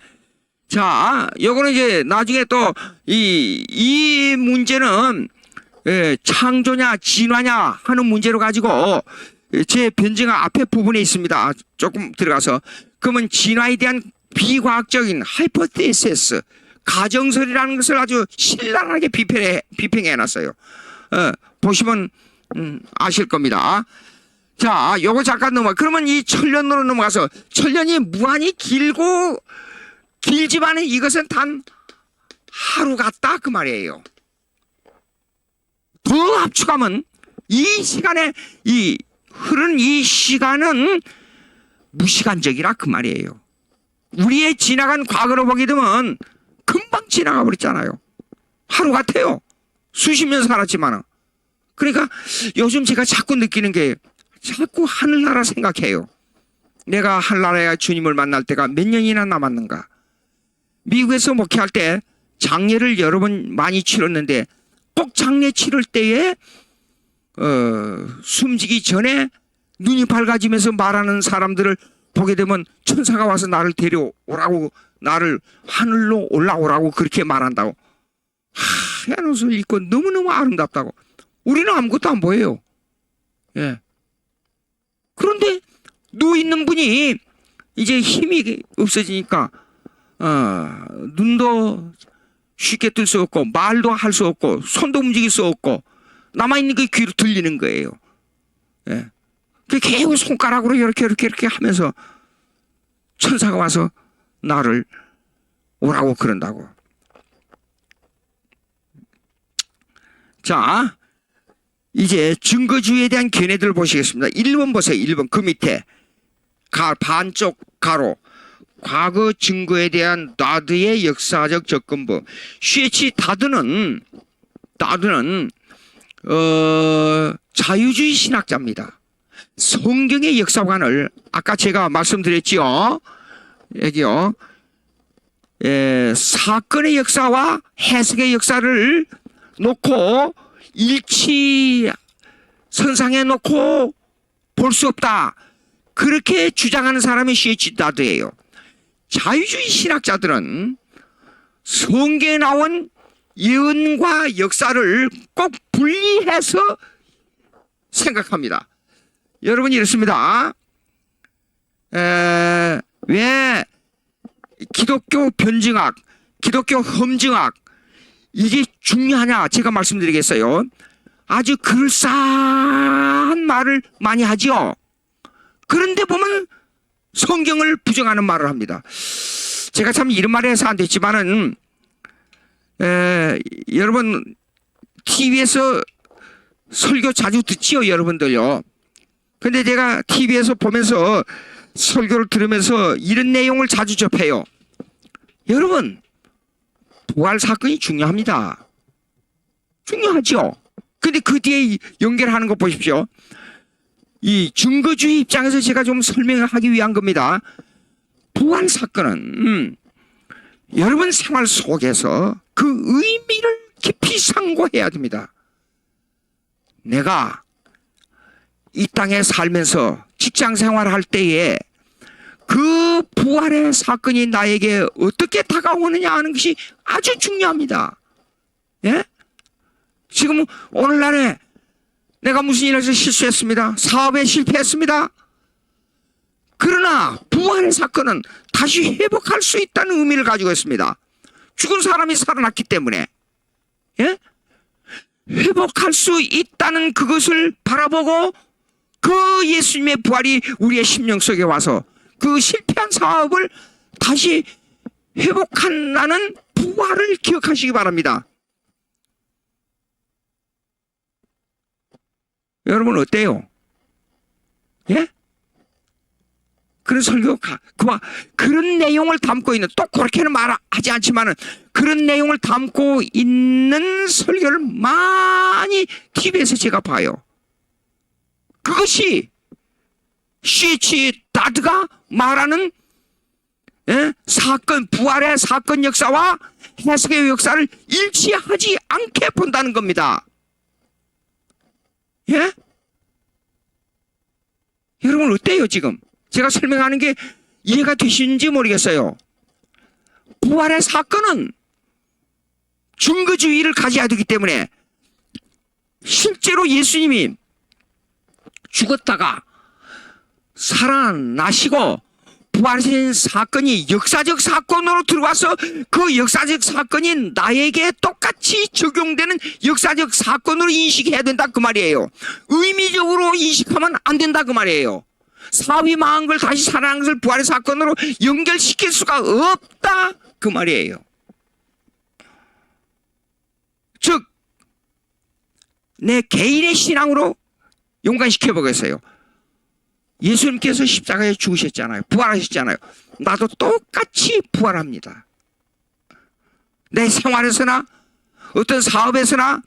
자, 요거는 이제 나중에 또 이 문제는 창조냐 진화냐 하는 문제로 가지고 제 변증화 앞에 부분에 있습니다. 조금 들어가서 그러면 진화에 대한 비과학적인 하이포테시스 가정설이라는 것을 아주 신랄하게 비평해 놨어요. 보시면 아실 겁니다. 자, 요거 잠깐 넘어. 그러면 이 천년으로 넘어가서 천년이 무한히 길지만은 이것은 단 하루 같다 그 말이에요. 더 압축하면 이 시간에 흐른 이 시간은 무시간적이라 그 말이에요. 우리의 지나간 과거로 보게 되면 금방 지나가 버렸잖아요. 하루 같아요. 수십 년 살았지만은. 그러니까 요즘 제가 자꾸 느끼는 게 자꾸 하늘나라 생각해요. 내가 하늘나라에 주님을 만날 때가 몇 년이나 남았는가. 미국에서 목회할 때 장례를 여러 번 많이 치렀는데 꼭 장례 치를 때에 숨지기 전에 눈이 밝아지면서 말하는 사람들을 보게 되면 천사가 와서 나를 데려오라고 나를 하늘로 올라오라고 그렇게 말한다고. 하얀 옷을 입고 너무너무 아름답다고. 우리는 아무것도 안 보여요. 예. 그런데 누워있는 분이 이제 힘이 없어지니까 눈도 쉽게 뜰 수 없고 말도 할 수 없고 손도 움직일 수 없고 남아있는 게 귀로 들리는 거예요. 예. 계속 손가락으로 이렇게 하면서 천사가 와서 나를 오라고 그런다고. 자, 이제 증거주의에 대한 견해들 보시겠습니다. 1번 보세요. 1번 그 밑에 반쪽 가로 과거 증거에 대한 다드의 역사적 접근법. 슈에치 다드는 자유주의 신학자입니다. 성경의 역사관을 아까 제가 말씀드렸지요. 여기요. 사건의 역사와 해석의 역사를 놓고 일치선상에 놓고 볼 수 없다. 그렇게 주장하는 사람이 슈에치 다드예요. 자유주의 신학자들은 성경에 나온 예언과 역사를 꼭 분리해서 생각합니다. 여러분 이렇습니다. 왜 기독교 변증학, 기독교 험증학 이게 중요하냐 제가 말씀드리겠어요. 아주 그럴싸한 말을 많이 하죠. 그런데 보면 성경을 부정하는 말을 합니다. 제가 참 이런 말을 해서 안 됐지만은 여러분 TV에서 설교 자주 듣지요, 여러분들요. 근데 제가 TV에서 보면서 설교를 들으면서 이런 내용을 자주 접해요. 여러분, 부활 사건이 중요합니다. 중요하죠. 근데 그 뒤에 연결하는 거 보십시오. 이 증거주의 입장에서 제가 좀 설명을 하기 위한 겁니다. 부활 사건은 여러분 생활 속에서 그 의미를 깊이 상고해야 됩니다. 내가 이 땅에 살면서 직장 생활할 때에 그 부활의 사건이 나에게 어떻게 다가오느냐 하는 것이 아주 중요합니다. 예? 지금 오늘날에 내가 무슨 일에서 실수했습니다. 사업에 실패했습니다. 그러나 부활의 사건은 다시 회복할 수 있다는 의미를 가지고 있습니다. 죽은 사람이 살아났기 때문에. 예? 회복할 수 있다는 그것을 바라보고 그 예수님의 부활이 우리의 심령 속에 와서 그 실패한 사업을 다시 회복한다는 부활을 기억하시기 바랍니다. 여러분 어때요? 예? 그런 설교가 그런 내용을 담고 있는, 또 그렇게는 말하지 않지만은 그런 내용을 담고 있는 설교를 많이 TV에서 제가 봐요. 그것이 슈에치 다드가 말하는 사건, 부활의 사건 역사와 해석의 역사를 일치하지 않게 본다는 겁니다. 예? 여러분 어때요 지금? 제가 설명하는 게 이해가 되시는지 모르겠어요. 부활의 사건은 증거주의를 가져야 되기 때문에 실제로 예수님이 죽었다가 살아나시고 부활하신 사건이 역사적 사건으로 들어와서 그 역사적 사건이 나에게 똑같이 적용되는 역사적 사건으로 인식해야 된다 그 말이에요. 의미적으로 인식하면 안 된다 그 말이에요. 사위 망한 걸 다시 살아난 것을 부활의 사건으로 연결시킬 수가 없다 그 말이에요. 즉 내 개인의 신앙으로 연관시켜 보겠어요. 예수님께서 십자가에 죽으셨잖아요. 부활하셨잖아요. 나도 똑같이 부활합니다. 내 생활에서나 어떤 사업에서나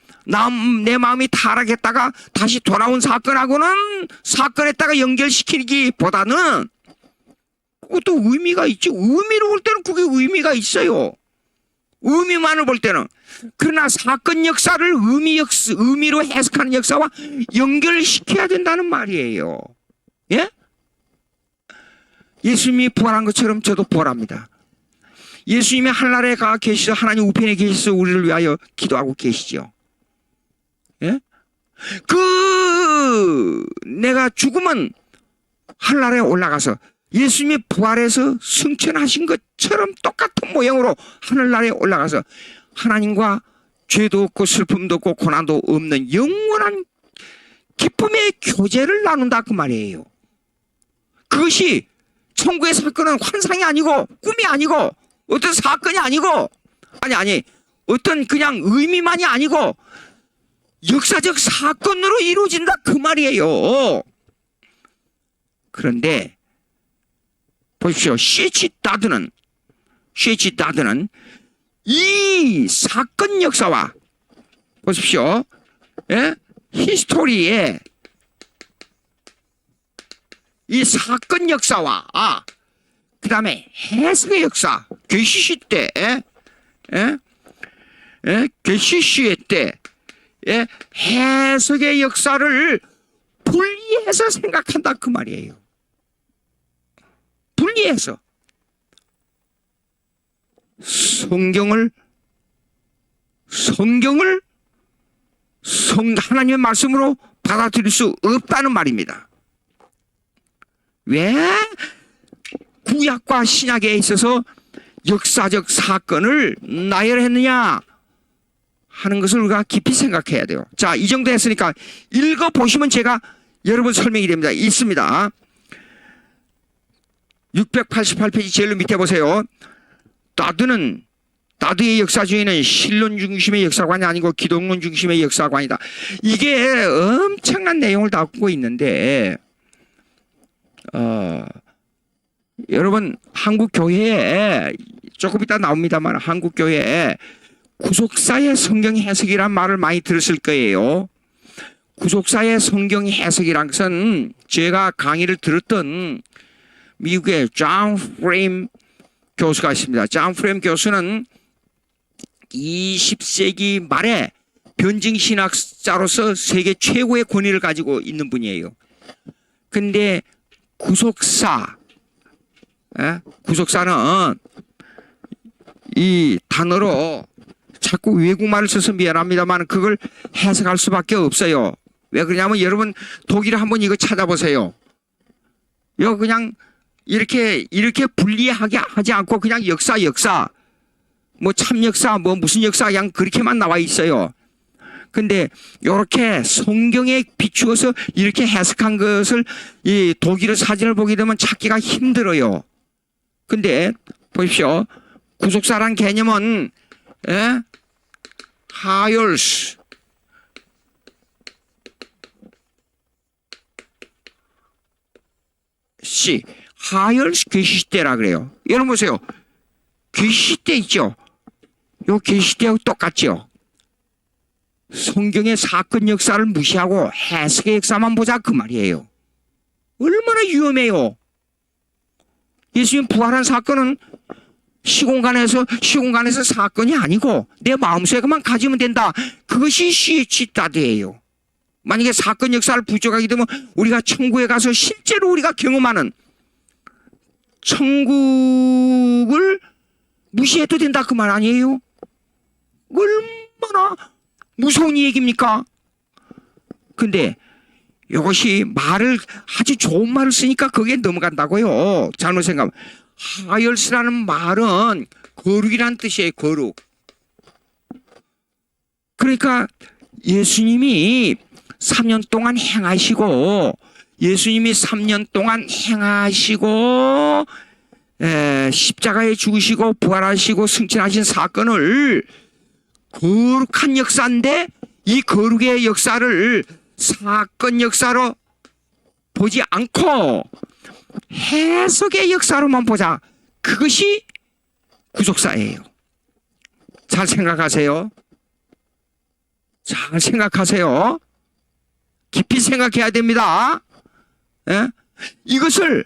내 마음이 타락했다가 다시 돌아온 사건하고는 사건에다가 연결시키기보다는 그것도 의미가 있죠. 의미로 볼 때는 그게 의미가 있어요. 의미만을 볼 때는. 그러나 사건 역사를 의미로 해석하는 역사와 연결시켜야 된다는 말이에요. 예? 예수님이 부활한 것처럼 저도 부활합니다. 예수님이 하늘나라에 가 계시서 하나님 우편에 계시서 우리를 위하여 기도하고 계시죠. 예? 내가 죽으면 하늘나라에 올라가서 예수님이 부활해서 승천하신 것처럼 똑같은 모양으로 하늘나라에 올라가서 하나님과 죄도 없고 슬픔도 없고 고난도 없는 영원한 기쁨의 교제를 나눈다 그 말이에요. 그것이 천국의 사건은 환상이 아니고 꿈이 아니고 어떤 사건이 아니고 아니 어떤 그냥 의미만이 아니고 역사적 사건으로 이루어진다 그 말이에요. 그런데 보십시오. 쉐치다드는 이 사건 역사와 보십시오. 예? 히스토리에 이 사건 역사와 그 다음에 해석의 역사 계시시 때 계시시의 때 해석의 역사를 분리해서 생각한다 그 말이에요. 분리해서 성경을 하나님의 말씀으로 받아들일 수 없다는 말입니다. 왜 구약과 신약에 있어서 역사적 사건을 나열했느냐 하는 것을 우리가 깊이 생각해야 돼요. 자, 이 정도 했으니까 읽어보시면 제가 여러분 설명이 됩니다. 있습니다. 688페이지 제일 밑에 보세요. 다드의 역사주의는 신론 중심의 역사관이 아니고 기독론 중심의 역사관이다. 이게 엄청난 내용을 담고 있는데 여러분 한국 교회에 조금 이따 나옵니다만 한국 교회에 구속사의 성경 해석이란 말을 많이 들었을 거예요. 구속사의 성경 해석이란 것은 제가 강의를 들었던 미국의 존 프레임 교수가 있습니다. 존 프레임 교수는 20세기 말에 변증신학자로서 세계 최고의 권위를 가지고 있는 분이에요. 근데 구속사는 이 단어로 자꾸 외국말을 써서 미안합니다만 그걸 해석할 수밖에 없어요. 왜 그러냐면 여러분 독일에 한번 이거 찾아보세요. 이거 그냥 이렇게 분리하게 하지 않고 그냥 역사 뭐 참역사 뭐 무슨 역사 그냥 그렇게만 나와 있어요. 근데 이렇게 성경에 비추어서 이렇게 해석한 것을 이 독일어 사진을 보게 되면 찾기가 힘들어요. 근데 보십시오. 구속사란 개념은 하열스 하열스 계시시대라 그래요. 여러분 보세요. 계시시대 있죠. 요 계시시대하고 똑같죠. 성경의 사건 역사를 무시하고 해석의 역사만 보자 그 말이에요. 얼마나 위험해요. 예수님 부활한 사건은 시공간에서 사건이 아니고 내 마음속에만 가지면 된다. 그것이 시치다드예요. 만약에 사건 역사를 부족하게 되면 우리가 천국에 가서 실제로 우리가 경험하는 천국을 무시해도 된다 그 말 아니에요? 얼마나 무서운 얘기입니까? 근데 이것이 말을 아주 좋은 말을 쓰니까 거기에 넘어간다고요. 잘못 생각하면. 하열스라는 말은 거룩이란 뜻이에요. 거룩. 그러니까 예수님이 3년 동안 행하시고 예수님이 3년 동안 행하시고 십자가에 죽으시고 부활하시고 승천하신 사건을 거룩한 역사인데 이 거룩의 역사를 사건 역사로 보지 않고 해석의 역사로만 보자. 그것이 구속사예요. 잘 생각하세요. 잘 생각하세요. 깊이 생각해야 됩니다. 예? 이것을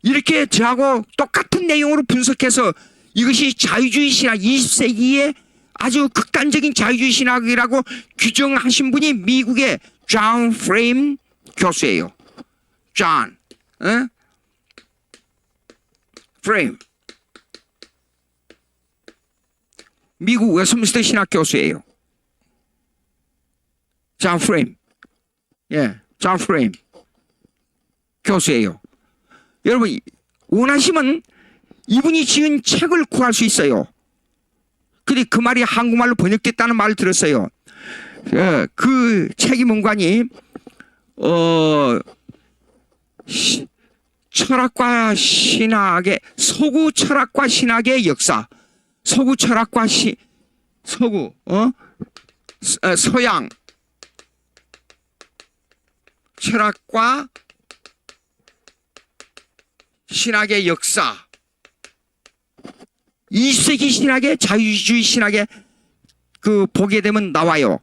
이렇게 저하고 똑같은 내용으로 분석해서 이것이 자유주의 신학 20세기의 아주 극단적인 자유주의 신학이라고 규정하신 분이 미국의 존 프레임 교수예요. 존 프레임 미국 웨스트민스터 신학 교수예요. 존 프레임 존 프레임 교수예요. 여러분 원하시면 이분이 지은 책을 구할 수 있어요. 근데 그 말이 한국말로 번역됐다는 말을 들었어요. 그 책이 뭔가니 철학과 신학의 서구 철학과 신학의 역사, 서구 철학과 서양 철학과 신학의 역사, 20세기 신학의 자유주의 신학의 그 보게 되면 나와요.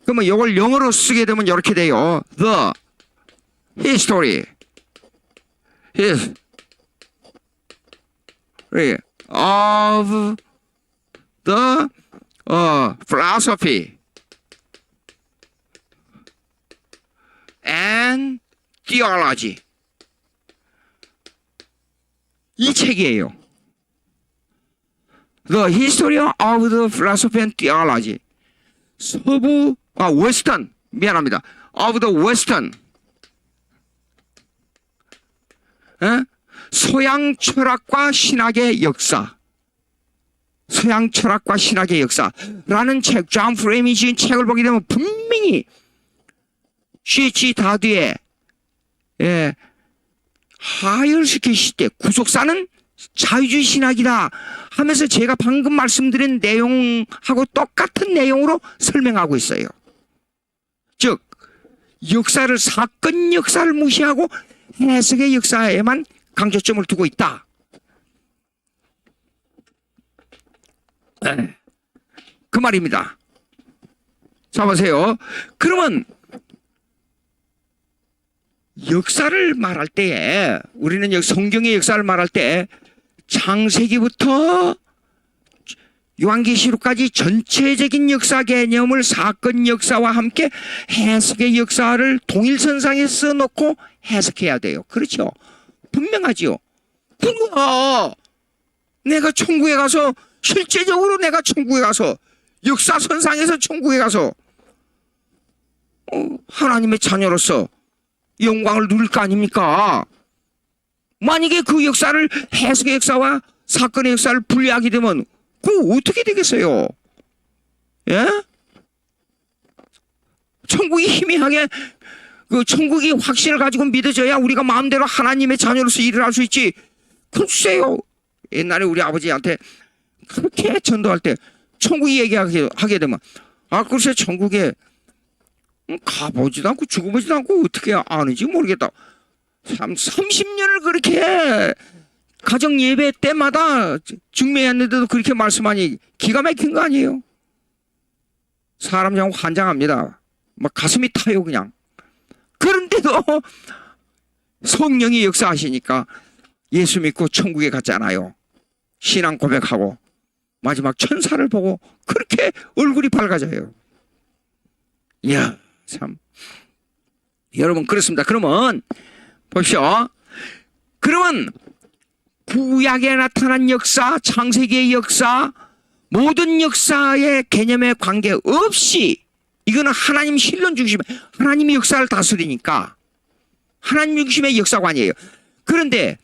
그러면 이걸 영어로 쓰게 되면 이렇게 돼요. The history of the philosophy and theology. 이 책이에요. The history of the philosophy and theology. 웨스턴, 미안합니다. of the western. 서양 철학과 신학의 역사. 서양 철학과 신학의 역사라는 책, 존 프레임이 지은 책을 보게 되면 분명히 C.H. 다드의 하열시키실 때 구속사는 자유주의 신학이다 하면서 제가 방금 말씀드린 내용하고 똑같은 내용으로 설명하고 있어요. 즉 역사를 사건 역사를 무시하고 해석의 역사에만 강조점을 두고 있다. 그 말입니다. 자 보세요. 그러면 역사를 말할 때에 우리는 성경의 역사를 말할 때 창세기부터 요한계시록까지 전체적인 역사 개념을 사건 역사와 함께 해석의 역사를 동일선상에 써놓고 해석해야 돼요. 그렇죠? 분명하지요. 그러나 내가 천국에 가서 실제적으로 내가 천국에 가서 역사선상에서 천국에 가서 하나님의 자녀로서 영광을 누릴 거 아닙니까? 만약에 그 역사를 해석의 역사와 사건의 역사를 분리하게 되면 그거 어떻게 되겠어요? 예? 천국이 희미하게 그 천국이 확신을 가지고 믿어져야 우리가 마음대로 하나님의 자녀로서 일을 할 수 있지. 글쎄요. 옛날에 우리 아버지한테 그렇게 전도할 때 천국이 얘기하게 되면 글쎄 천국에 가보지도 않고 죽어보지도 않고 어떻게 아는지 모르겠다. 30년을 그렇게 가정 예배 때마다 중매했는데도 그렇게 말씀하니 기가 막힌 거 아니에요? 사람 좀 환장합니다. 막 가슴이 타요 그냥. 그런데도 성령이 역사하시니까 예수 믿고 천국에 갔잖아요. 신앙 고백하고 마지막 천사를 보고 그렇게 얼굴이 밝아져요. 이야 참 여러분 그렇습니다. 그러면 보십시오. 그러면 구약에 나타난 역사, 창세기의 역사, 모든 역사의 개념에 관계없이 이거는 하나님 신론 중심, 하나님이 역사를 다스리니까 하나님 중심의 역사관이에요. 그런데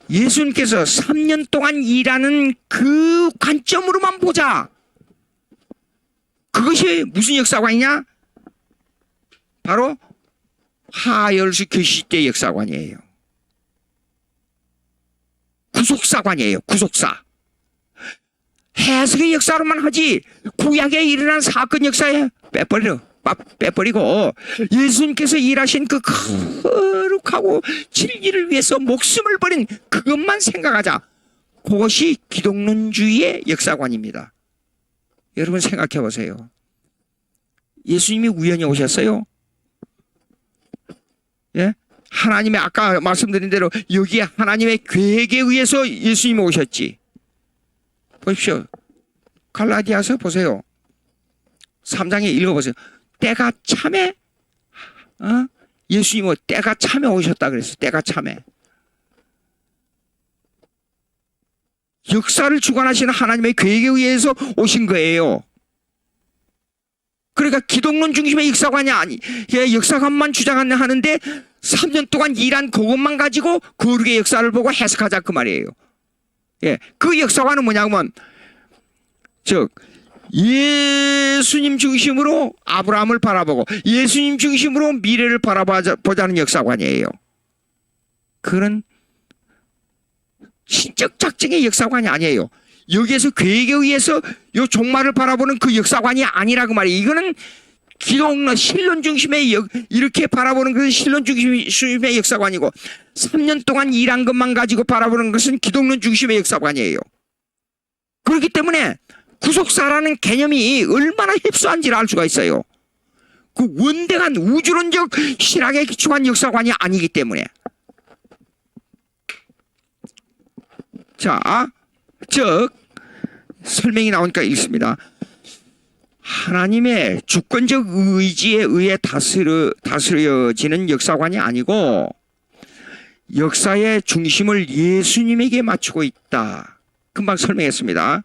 예수님께서 3년 동안 일하는 그 관점으로만 보자. 그것이 무슨 역사관이냐? 바로 하열수 교시 때 역사관이에요. 구속사관이에요. 구속사. 해석의 역사로만 하지 구약에 일어난 사건 역사에 빼버리고 예수님께서 일하신 그 거룩하고 진리를 위해서 목숨을 버린 그것만 생각하자. 그것이 기독론주의의 역사관입니다. 여러분 생각해 보세요. 예수님이 우연히 오셨어요? 예? 하나님의 아까 말씀드린 대로 여기에 하나님의 계획에 의해서 예수님이 오셨지. 보십시오. 갈라디아서 보세요. 3장에 읽어보세요. 때가 참에 예수님은 때가 참에 오셨다 그랬어요. 때가 참에. 역사를 주관하시는 하나님의 계획에 의해서 오신 거예요. 그러니까 기독론 중심의 역사관이 아니, 역사관만 주장하는데 3년 동안 일한 그것만 가지고 거룩의 역사를 보고 해석하자 그 말이에요. 예, 그 역사관은 뭐냐면 즉 예수님 중심으로 아브라함을 바라보고 예수님 중심으로 미래를 바라보자는 역사관이에요. 그런 신적 작정의 역사관이 아니에요. 여기에서 계획에 의해서 요 종말을 바라보는 그 역사관이 아니라 그 말이에요. 이거는 기독론 신론 중심의 이렇게 바라보는 것은 신론 중심의 역사관이고 3년 동안 일한 것만 가지고 바라보는 것은 기독론 중심의 역사관이에요. 그렇기 때문에 구속사라는 개념이 얼마나 흡수한지를 알 수가 있어요. 그 원대한 우주론적 신학에 기초한 역사관이 아니기 때문에. 자, 즉 설명이 나오니까 읽습니다. 하나님의 주권적 의지에 의해 다스려지는 역사관이 아니고 역사의 중심을 예수님에게 맞추고 있다. 금방 설명했습니다.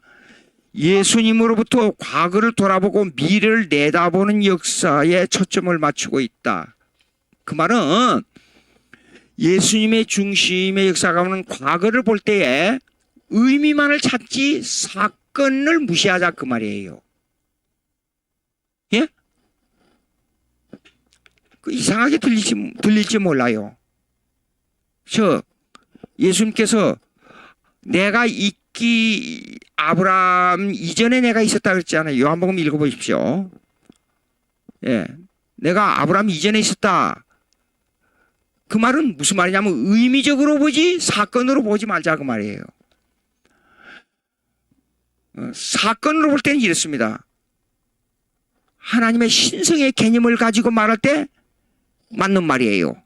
예수님으로부터 과거를 돌아보고 미래를 내다보는 역사에 초점을 맞추고 있다. 그 말은 예수님의 중심의 역사관은 과거를 볼 때에 의미만을 찾지 사건을 무시하자 그 말이에요. 예? 그 이상하게 들릴지 몰라요. 예수님께서 내가 아브라함 이전에 내가 있었다 그랬잖아요. 요한복음 읽어보십시오. 예, 내가 아브라함 이전에 있었다. 그 말은 무슨 말이냐면 의미적으로 보지 사건으로 보지 말자 그 말이에요. 사건으로 볼 때는 이렇습니다. 하나님의 신성의 개념을 가지고 말할 때 맞는 말이에요.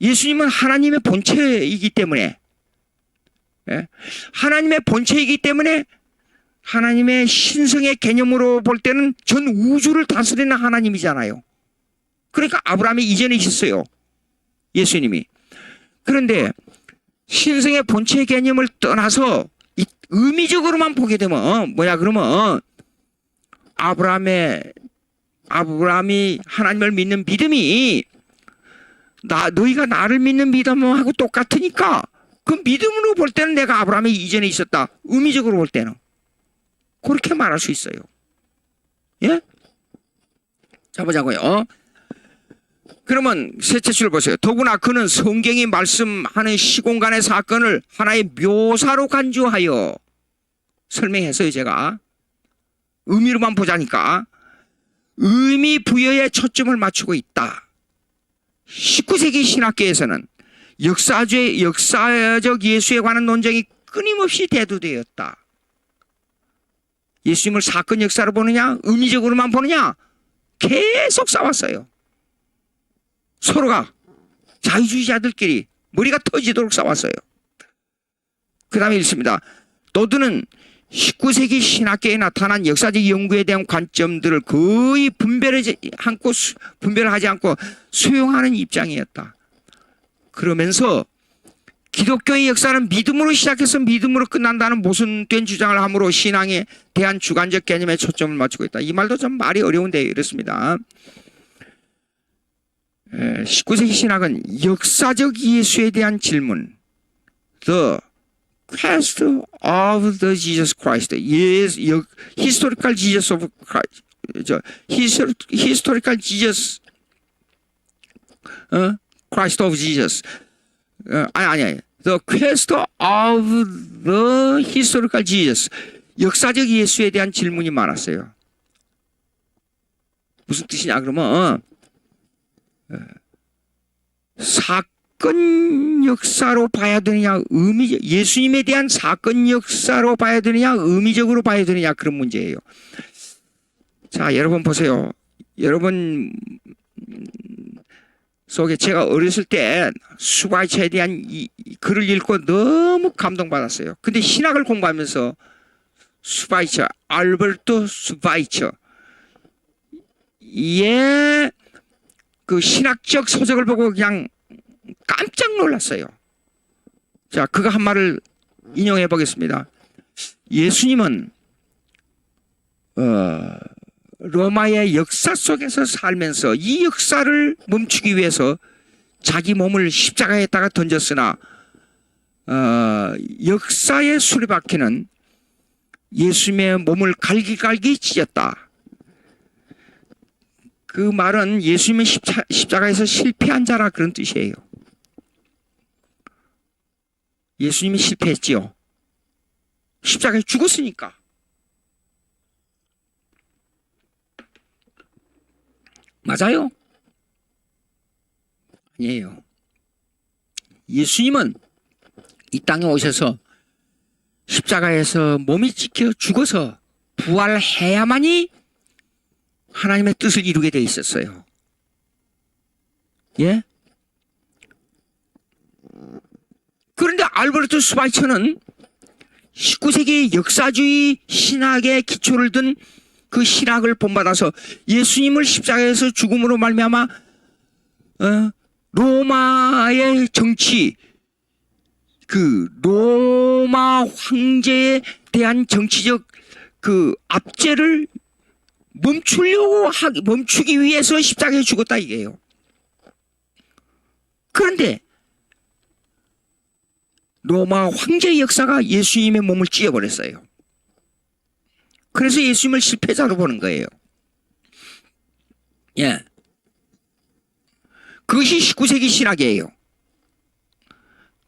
예수님은 하나님의 본체이기 때문에 하나님의 본체이기 때문에 하나님의 신성의 개념으로 볼 때는 전 우주를 다스리는 하나님이잖아요. 그러니까 아브라함이 이전에 있었어요. 예수님이. 그런데 신성의 본체 개념을 떠나서 의미적으로만 보게 되면 뭐야 그러면 아브라함이 하나님을 믿는 믿음이 너희가 나를 믿는 믿음하고 똑같으니까 그 믿음으로 볼 때는 내가 아브라함이 이전에 있었다. 의미적으로 볼 때는 그렇게 말할 수 있어요. 예? 자 보자고요. 그러면 셋째 줄 보세요. 더구나 그는 성경이 말씀하는 시공간의 사건을 하나의 묘사로 간주하여 설명했어요. 제가 의미로만 보자니까 의미 부여에 초점을 맞추고 있다. 19세기 신학계에서는 역사적 예수에 관한 논쟁이 끊임없이 대두되었다. 예수님을 사건 역사로 보느냐 의미적으로만 보느냐 계속 싸웠어요. 서로가 자유주의자들끼리 머리가 터지도록 싸웠어요. 그 다음에 읽습니다. 너희는 19세기 신학계에 나타난 역사적 연구에 대한 관점들을 거의 분별하지 않고 수용하는 입장이었다. 그러면서 기독교의 역사는 믿음으로 시작해서 믿음으로 끝난다는 모순된 주장을 함으로 신앙에 대한 주관적 개념에 초점을 맞추고 있다. 이 말도 좀 말이 어려운데 이렇습니다. 19세기 신학은 역사적 예수에 대한 질문, The Quest of the Jesus Christ, Historical Jesus of Christ, Historical Jesus, Christ of Jesus, 아니, The Quest of the Historical Jesus, 역사적 예수에 대한 질문이 많았어요. 무슨 뜻이냐 그러면 사건 역사로 봐야 되느냐, 예수님에 대한 사건 역사로 봐야 되느냐, 의미적으로 봐야 되느냐, 그런 문제예요. 자, 여러분 보세요. 여러분 속에 제가 어렸을 때 수바이처에 대한 이 글을 읽고 너무 감동받았어요. 근데 신학을 공부하면서 수바이처, 알베르토 수바이처, 그 신학적 서적을 보고 그냥 깜짝 놀랐어요. 자, 그가 한 말을 인용해 보겠습니다. 예수님은 로마의 역사 속에서 살면서 이 역사를 멈추기 위해서 자기 몸을 십자가에다가 던졌으나 역사의 수레바퀴는 예수님의 몸을 갈기갈기 찢었다. 그 말은 예수님은 십자가에서 실패한 자라 그런 뜻이에요. 예수님이 실패했지요. 십자가에 죽었으니까. 맞아요? 아니에요. 예수님은 이 땅에 오셔서 십자가에서 몸이 찢겨 죽어서 부활해야만이 하나님의 뜻을 이루게 돼 있었어요. 예? 그런데 알베르토 스바이처는 19세기 역사주의 신학의 기초를 둔 그 신학을 본받아서 예수님을 십자가에서 죽음으로 말미암아 로마의 정치, 그 로마 황제에 대한 정치적 그 압제를 멈추기 위해서 십자가에 죽었다 이게요. 그런데 로마 황제의 역사가 예수님의 몸을 찢어버렸어요. 그래서 예수님을 실패자로 보는 거예요. 예. 그것이 19세기 신학이에요.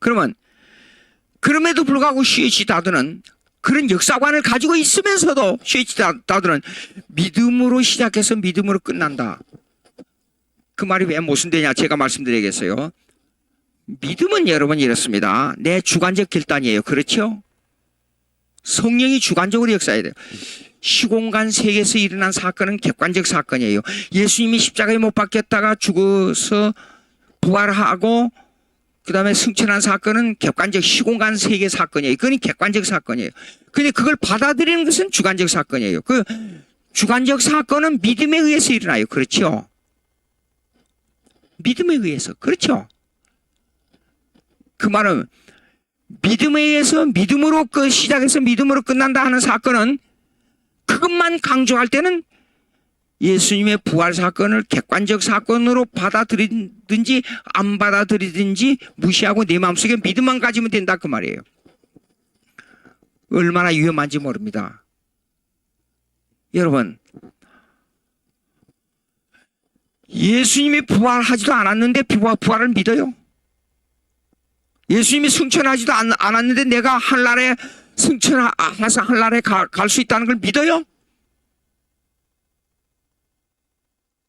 그러면 그럼에도 불구하고 C.H. 다드는 그런 역사관을 가지고 있으면서도 C.H. 다드는 믿음으로 시작해서 믿음으로 끝난다. 그 말이 왜 모순되냐 제가 말씀드리겠어요. 믿음은 여러분 이렇습니다. 내 주관적 결단이에요. 그렇죠? 성령이 주관적으로 역사해야 돼요. 시공간 세계에서 일어난 사건은 객관적 사건이에요. 예수님이 십자가에 못 박혔다가 죽어서 부활하고 그 다음에 승천한 사건은 객관적 시공간 세계 사건이에요. 그건 객관적 사건이에요. 근데 그걸 받아들이는 것은 주관적 사건이에요. 그 주관적 사건은 믿음에 의해서 일어나요. 그렇죠? 믿음에 의해서. 그렇죠? 그 말은 믿음에 의해서 믿음으로 시작해서 믿음으로 끝난다 하는 사건은 그것만 강조할 때는 예수님의 부활 사건을 객관적 사건으로 받아들이든지 안 받아들이든지 무시하고 내 마음속에 믿음만 가지면 된다 그 말이에요. 얼마나 위험한지 모릅니다. 여러분, 예수님이 부활하지도 않았는데 부활을 믿어요? 예수님이 승천하지도 않았는데 내가 하늘나라에 승천해서 하늘나라에 갈 수 있다는 걸 믿어요?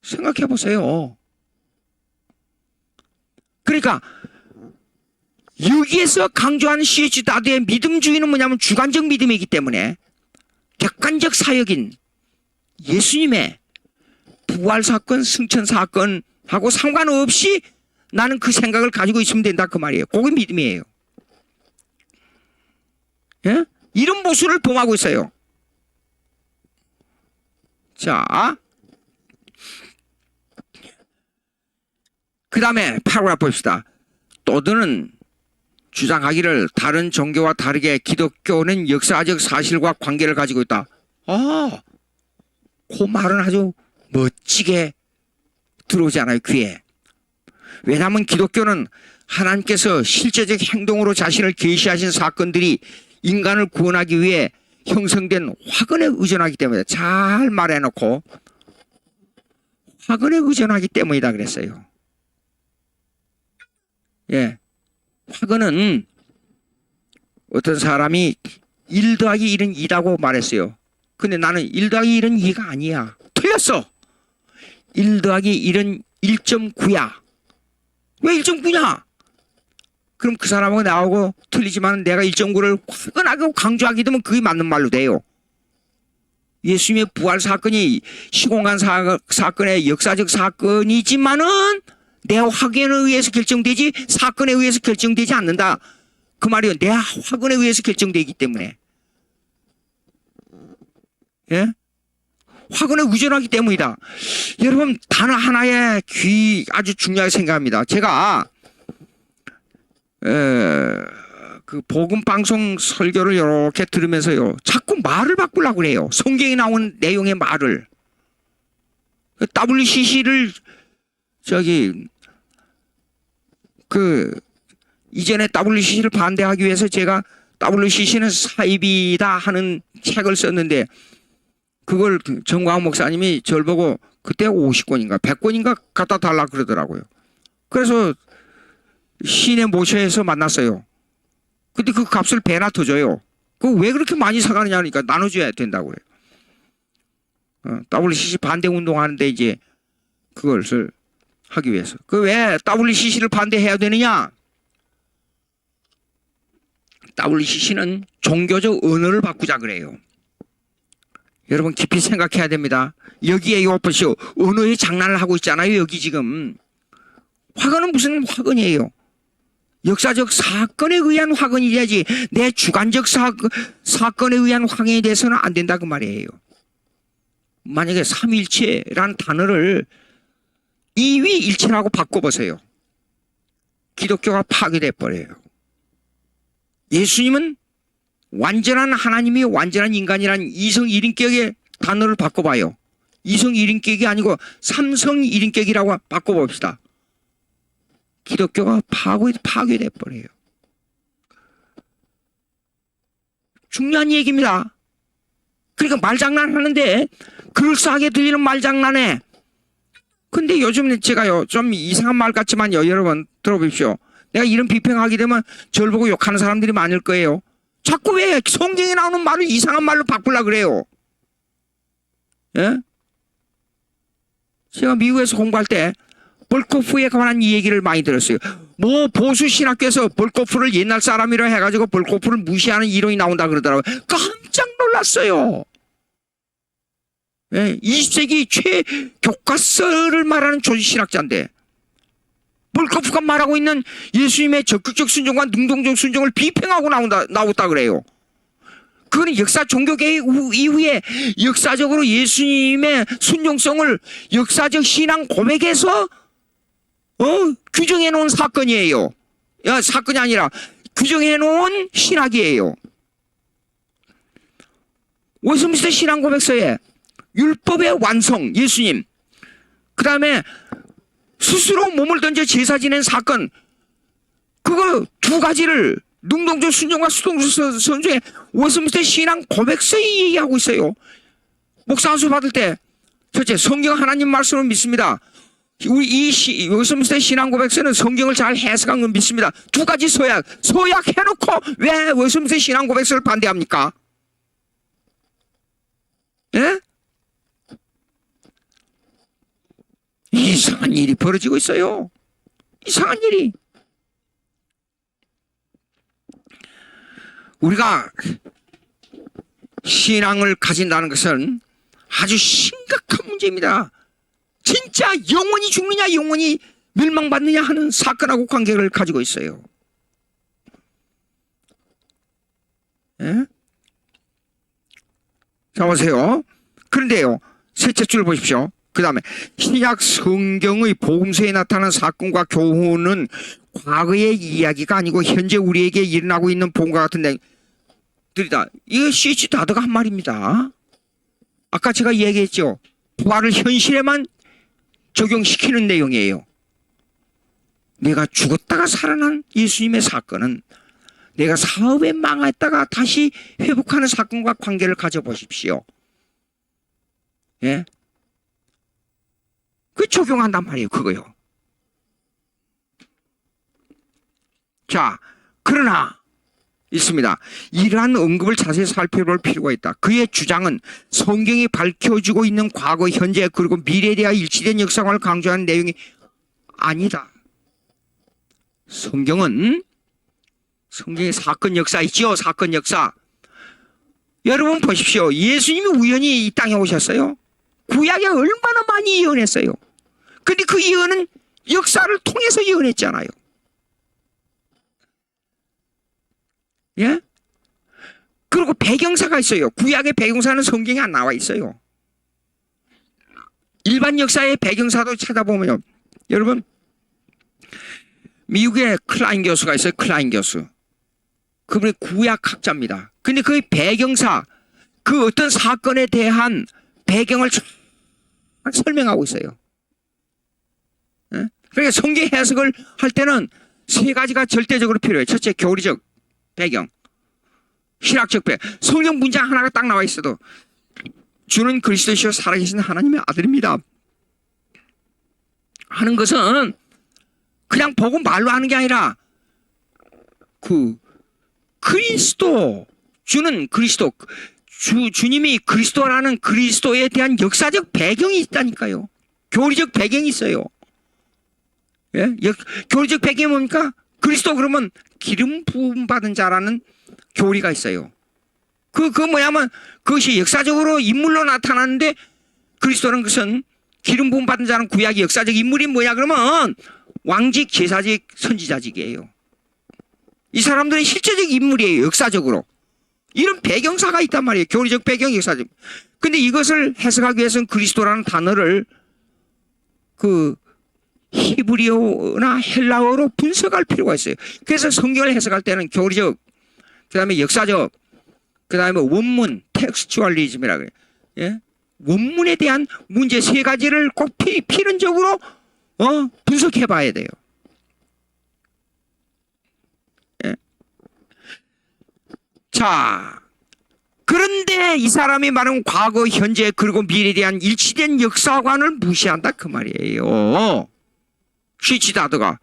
생각해 보세요. 그러니까 여기에서 강조하는 C.H. 다드의 믿음주의는 뭐냐면 주관적 믿음이기 때문에 객관적 사역인 예수님의 부활 사건, 승천 사건하고 상관없이 나는 그 생각을 가지고 있으면 된다 그 말이에요. 그게 믿음이에요. 예? 이런 모순을 범하고 있어요. 자, 그 다음에 파라그라프 봅시다. 또드는 주장하기를 다른 종교와 다르게 기독교는 역사적 사실과 관계를 가지고 있다. 그 말은 아주 멋지게 들어오지 않아요, 귀에. 왜냐하면 기독교는 하나님께서 실제적 행동으로 자신을 계시하신 사건들이 인간을 구원하기 위해 형성된 화근에 의존하기 때문에, 잘 말해놓고 화근에 의존하기 때문이다 그랬어요. 예, 화근은 어떤 사람이 1 더하기 1은 2라고 말했어요. 근데 나는 1 더하기 1은 2가 아니야. 틀렸어. 1 더하기 1은 1.9야. 왜 1.9냐? 그럼 그 사람하고 나하고 틀리지만 내가 1.9를 화끈하게 강조하게 되면 그게 맞는 말로 돼요. 예수님의 부활 사건이 시공간 사건의 역사적 사건이지만은 내 확인에 의해서 결정되지 사건에 의해서 결정되지 않는다. 그 말이요. 내 확인에 의해서 결정되기 때문에. 예? 확인에 의존하기 때문이다. 여러분, 단어 하나에 아주 중요하게 생각합니다. 제가 그 복음 방송 설교를 이렇게 들으면서요, 자꾸 말을 바꾸려고 그래요. 성경에 나온 내용의 말을. WCC를 이전에 WCC를 반대하기 위해서 제가 WCC는 사입이다 하는 책을 썼는데, 그걸 정광 목사님이 저를 보고 그때 50권인가 100권인가 갖다 달라 그러더라고요. 그래서 시내 모처에서 만났어요. 근데 그 값을 배나 더 줘요. 그 왜 그렇게 많이 사가느냐 하니까 나눠줘야 된다고 그래요. WCC 반대 운동하는데 이제 그것을 하기 위해서. 그 왜 WCC를 반대해야 되느냐? WCC는 종교적 언어를 바꾸자 그래요. 여러분 깊이 생각해야 됩니다. 여기에 요 보시오. 언어의 장난을 하고 있잖아요. 여기 지금. 화근은 무슨 화근이에요? 역사적 사건에 의한 화근이 돼야지 내 주관적 사건에 의한 화근이 돼서는 안 된다 그 말이에요. 만약에 삼위일체라는 단어를 이위일체라고 바꿔보세요. 기독교가 파괴돼 버려요. 예수님은 완전한 하나님이 완전한 인간이란 이성 1인격의 단어를 바꿔봐요. 이성 1인격이 아니고 삼성 1인격이라고 바꿔봅시다. 기독교가 파괴돼 버려요. 중요한 얘기입니다. 그러니까 말장난 하는데 그럴싸하게 들리는 말장난에, 근데 요즘 제가요 좀 이상한 말 같지만요, 여러분 들어보십시오. 내가 이런 비평하게 되면 저를 보고 욕하는 사람들이 많을 거예요. 자꾸 왜 성경에 나오는 말을 이상한 말로 바꾸려고 그래요? 예? 제가 미국에서 공부할 때 볼코프에 관한 이 얘기를 많이 들었어요. 뭐 보수 신학교에서 볼코프를 옛날 사람이라 해가지고 볼코프를 무시하는 이론이 나온다 그러더라고요. 깜짝 놀랐어요. 예? 20세기 최교과서를 말하는 조지신학자인데 볼코프가 말하고 있는 예수님의 적극적 순종과 능동적 순종을 비평하고 나왔다 그래요. 그건 역사 종교개혁 이후에 역사적으로 예수님의 순종성을 역사적 신앙 고백에서 규정해 놓은 사건이에요. 사건이 아니라 규정해 놓은 신학이에요. 웨스민스터 신앙 고백서에 율법의 완성 예수님, 그 다음에 스스로 몸을 던져 제사 지낸 사건, 그거 두 가지를 능동적 순종과 수동적 순종의 웨스민스터 신앙 고백서에 얘기하고 있어요. 목사 안수 받을 때 첫째, 성경 하나님 말씀을 믿습니다. 우리 이 웨스민스터 신앙 고백서는 성경을 잘 해석한 건 믿습니다. 두 가지 서약 해놓고 왜 웨스민스터 신앙 고백서를 반대합니까? 예? 이상한 일이 벌어지고 있어요. 이상한 일이. 우리가 신앙을 가진다는 것은 아주 심각한 문제입니다. 진짜 영원히 죽느냐 영원히 멸망받느냐 하는 사건하고 관계를 가지고 있어요. 예? 자, 보세요. 그런데요, 셋째 줄 보십시오. 그 다음에 신약 성경의 복음서에 나타난 사건과 교훈은 과거의 이야기가 아니고 현재 우리에게 일어나고 있는 본과 같은 내용들이다. 이거 C.H. 다드가 한 말입니다. 아까 제가 얘기했죠. 부활을 현실에만 적용시키는 내용이에요. 내가 죽었다가 살아난 예수님의 사건은 내가 사업에 망했다가 다시 회복하는 사건과 관계를 가져보십시오. 예? 그 적용한단 말이에요, 그거요. 자, 그러나 있습니다. 이러한 언급을 자세히 살펴볼 필요가 있다. 그의 주장은 성경이 밝혀주고 있는 과거, 현재, 그리고 미래에 대한 일치된 역사관을 강조하는 내용이 아니다. 성경의 사건 역사 있죠? 사건 역사. 여러분 보십시오. 예수님이 우연히 이 땅에 오셨어요. 구약에 얼마나 많이 예언했어요. 근데 그 예언은 역사를 통해서 예언했잖아요. 예? 그리고 배경사가 있어요. 구약의 배경사는 성경에 안 나와 있어요. 일반 역사의 배경사도 찾아보면요. 여러분, 미국의 클라인 교수가 있어요. 클라인 교수. 그분이 구약학자입니다. 근데 그 배경사, 그 어떤 사건에 대한 배경을 설명하고 있어요. 예? 그러니까 성경 해석을 할 때는 세 가지가 절대적으로 필요해요. 첫째, 교리적 배경, 신학적 배경. 성경 문장 하나가 딱 나와 있어도 주는 그리스도시요 살아계신 하나님의 아들입니다 하는 것은 그냥 보고 말로 하는 게 아니라 그리스도, 주는 그리스도, 주님이 그리스도라는 그리스도에 대한 역사적 배경이 있다니까요. 교리적 배경이 있어요. 예? 교리적 배경이 뭡니까? 그리스도 그러면 기름 부음 받은 자라는 교리가 있어요. 그 뭐냐면 그것이 역사적으로 인물로 나타나는데 그리스도는 것은 기름 부음 받은 자는 구약의 역사적 인물이 뭐냐 그러면 왕직, 제사직, 선지자직이에요. 이 사람들은 실제적 인물이에요. 역사적으로. 이런 배경사가 있단 말이에요. 교리적 배경, 역사적. 근데 이것을 해석하기 위해서는 그리스도라는 단어를 히브리어나 헬라어로 분석할 필요가 있어요. 그래서 성경을 해석할 때는 교리적, 그 다음에 역사적, 그 다음에 원문, 텍스추얼리즘이라고 해요. 예? 원문에 대한 문제 세 가지를 꼭 필연적으로 분석해 봐야 돼요. 예? 자, 그런데 이 사람이 말하는 과거, 현재, 그리고 미래에 대한 일치된 역사관을 무시한다 그 말이에요. 시치다드가.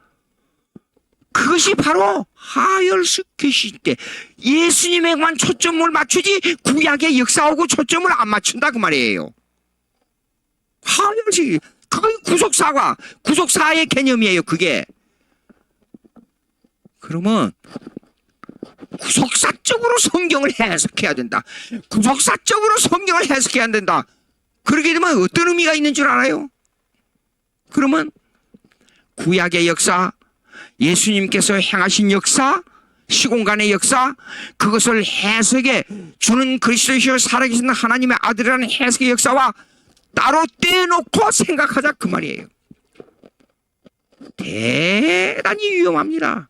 그것이 바로 하열스케시 때 예수님에만 초점을 맞추지 구약의 역사하고 초점을 안 맞춘다 그 말이에요. 하열식, 그건 구속사과, 구속사의 개념이에요. 그게. 그러면 구속사적으로 성경을 해석해야 된다. 구속사적으로 성경을 해석해야 된다. 그렇게 되면 어떤 의미가 있는 줄 알아요? 그러면 구약의 역사, 예수님께서 행하신 역사, 시공간의 역사, 그것을 해석해 주는 그리스도시요 살아계신 하나님의 아들이라는 해석의 역사와 따로 떼놓고 생각하자 그 말이에요. 대단히 위험합니다.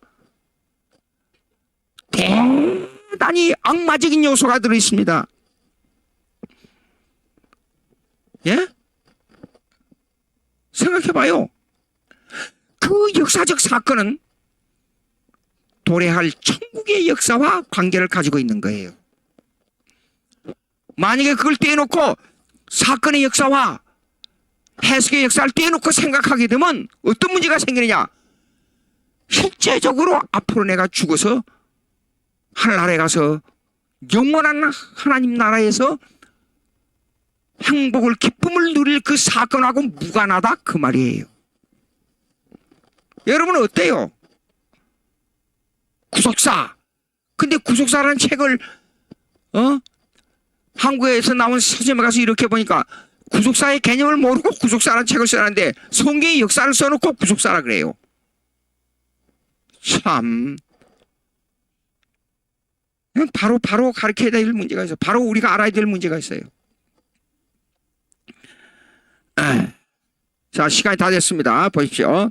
대단히 악마적인 요소가 들어있습니다. 예? 생각해봐요. 그 역사적 사건은 도래할 천국의 역사와 관계를 가지고 있는 거예요. 만약에 그걸 떼놓고 사건의 역사와 해석의 역사를 떼놓고 생각하게 되면 어떤 문제가 생기느냐? 실제적으로 앞으로 내가 죽어서 하늘나라에 가서 영원한 하나님 나라에서 행복을, 기쁨을 누릴 그 사건하고 무관하다 그 말이에요. 여러분은 어때요? 구속사. 근데 구속사라는 책을 한국에서 나온 서점에 가서 이렇게 보니까 구속사의 개념을 모르고 구속사라는 책을 써놨는데 성경의 역사를 써놓고 구속사라 그래요. 참 바로 가르쳐야 될 문제가 있어요. 바로 우리가 알아야 될 문제가 있어요. 자, 시간이 다 됐습니다. 보십시오.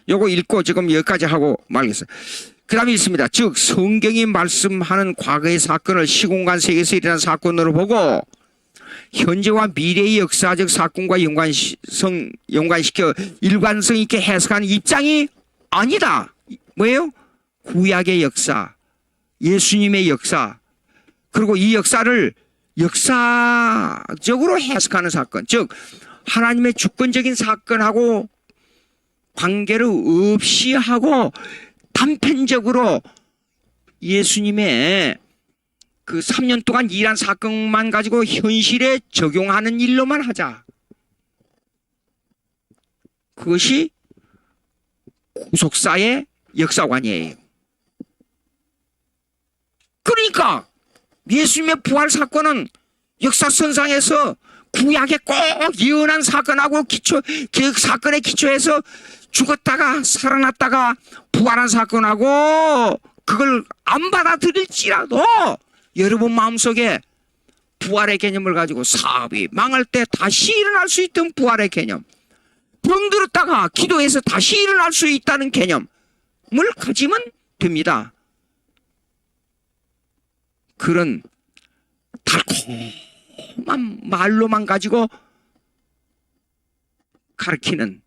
요거 읽고 지금 여기까지 하고 말겠어요. 그 다음에 있습니다. 즉 성경이 말씀하는 과거의 사건을 시공간 세계에서 일어난 사건으로 보고 현재와 미래의 역사적 사건과 연관시켜 일관성 있게 해석하는 입장이 아니다. 뭐예요? 구약의 역사, 예수님의 역사, 그리고 이 역사를 역사적으로 해석하는 사건, 즉 하나님의 주권적인 사건하고 관계를 없이 하고 단편적으로 예수님의 그 3년 동안 일한 사건만 가지고 현실에 적용하는 일로만 하자. 그것이 구속사의 역사관이에요. 그러니까 예수님의 부활 사건은 역사선상에서 구약에 꼭 예언한 사건하고 그 사건에 기초해서 죽었다가 살아났다가 부활한 사건하고 그걸 안 받아들일지라도 여러분 마음속에 부활의 개념을 가지고 사업이 망할 때 다시 일어날 수 있던 부활의 개념, 병들었다가 기도해서 다시 일어날 수 있다는 개념을 가지면 됩니다. 그런 달콤한 말로만 가지고 가르치는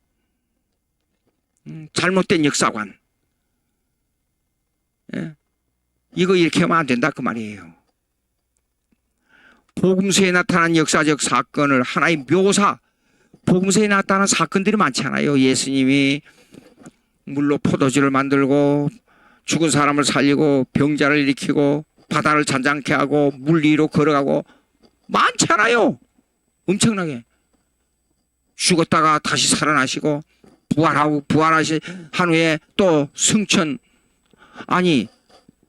잘못된 역사관, 이거 이렇게 하면 안 된다 그 말이에요. 복음서에 나타난 역사적 사건을 하나의 묘사, 복음서에 나타난 사건들이 많잖아요. 예수님이 물로 포도주를 만들고 죽은 사람을 살리고 병자를 일으키고 바다를 잔잔케 하고 물 위로 걸어가고 많잖아요. 엄청나게. 죽었다가 다시 살아나시고 부활하신 후에 또 승천. 아니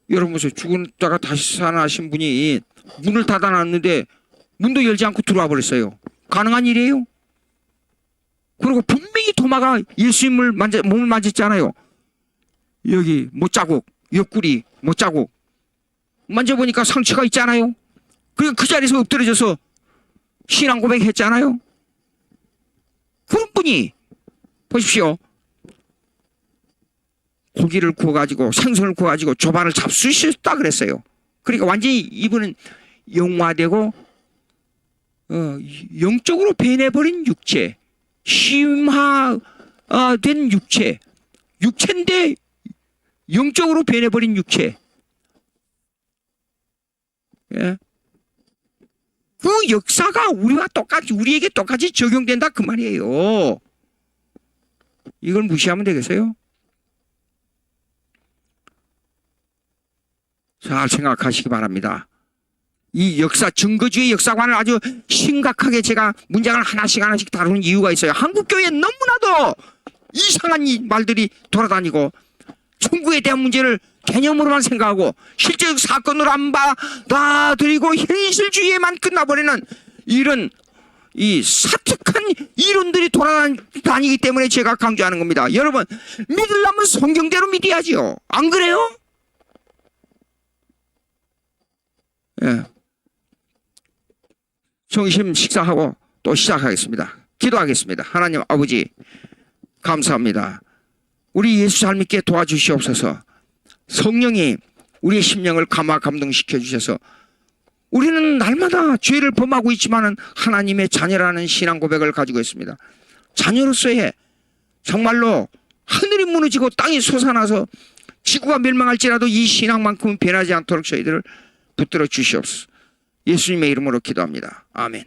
여러분 보세요. 죽었다가 다시 살아나신 분이 문을 닫아놨는데 문도 열지 않고 들어와 버렸어요. 가능한 일이에요? 그리고 분명히 도마가 예수님을 몸을 만졌잖아요. 여기 못자국, 옆구리 못자국 만져보니까 상처가 있잖아요. 그리고 그 자리에서 엎드려져서 신앙 고백했잖아요. 그런 분이 보십시오. 고기를 구워가지고 생선을 구워가지고 조반을 잡수 있었다 그랬어요. 그러니까 완전히 이분은 영화되고 영적으로 변해버린 육체, 심화된 육체인데 영적으로 변해버린 육체. 예. 그 역사가 우리에게 똑같이 적용된다 그 말이에요. 이걸 무시하면 되겠어요? 잘 생각하시기 바랍니다. 이 증거주의 역사관을 아주 심각하게 제가 문장을 하나씩 다루는 이유가 있어요. 한국교회에 너무나도 이상한 말들이 돌아다니고 천국에 대한 문제를 개념으로만 생각하고 실제적 사건으로 안 받아들이고 현실주의에만 끝나버리는 이런 이 사특한 이론들이 돌아다니기 때문에 제가 강조하는 겁니다. 여러분 믿으려면 성경대로 믿어야지요. 안 그래요? 예. 점심 식사하고 또 시작하겠습니다. 기도하겠습니다. 하나님 아버지 감사합니다. 우리 예수 잘 믿게 도와주시옵소서. 성령이 우리의 심령을 감화감동시켜 주셔서 우리는 날마다 죄를 범하고 있지만 하나님의 자녀라는 신앙 고백을 가지고 있습니다. 자녀로서의 정말로 하늘이 무너지고 땅이 솟아나서 지구가 멸망할지라도 이 신앙만큼은 변하지 않도록 저희들을 붙들어 주시옵소서. 예수님의 이름으로 기도합니다. 아멘.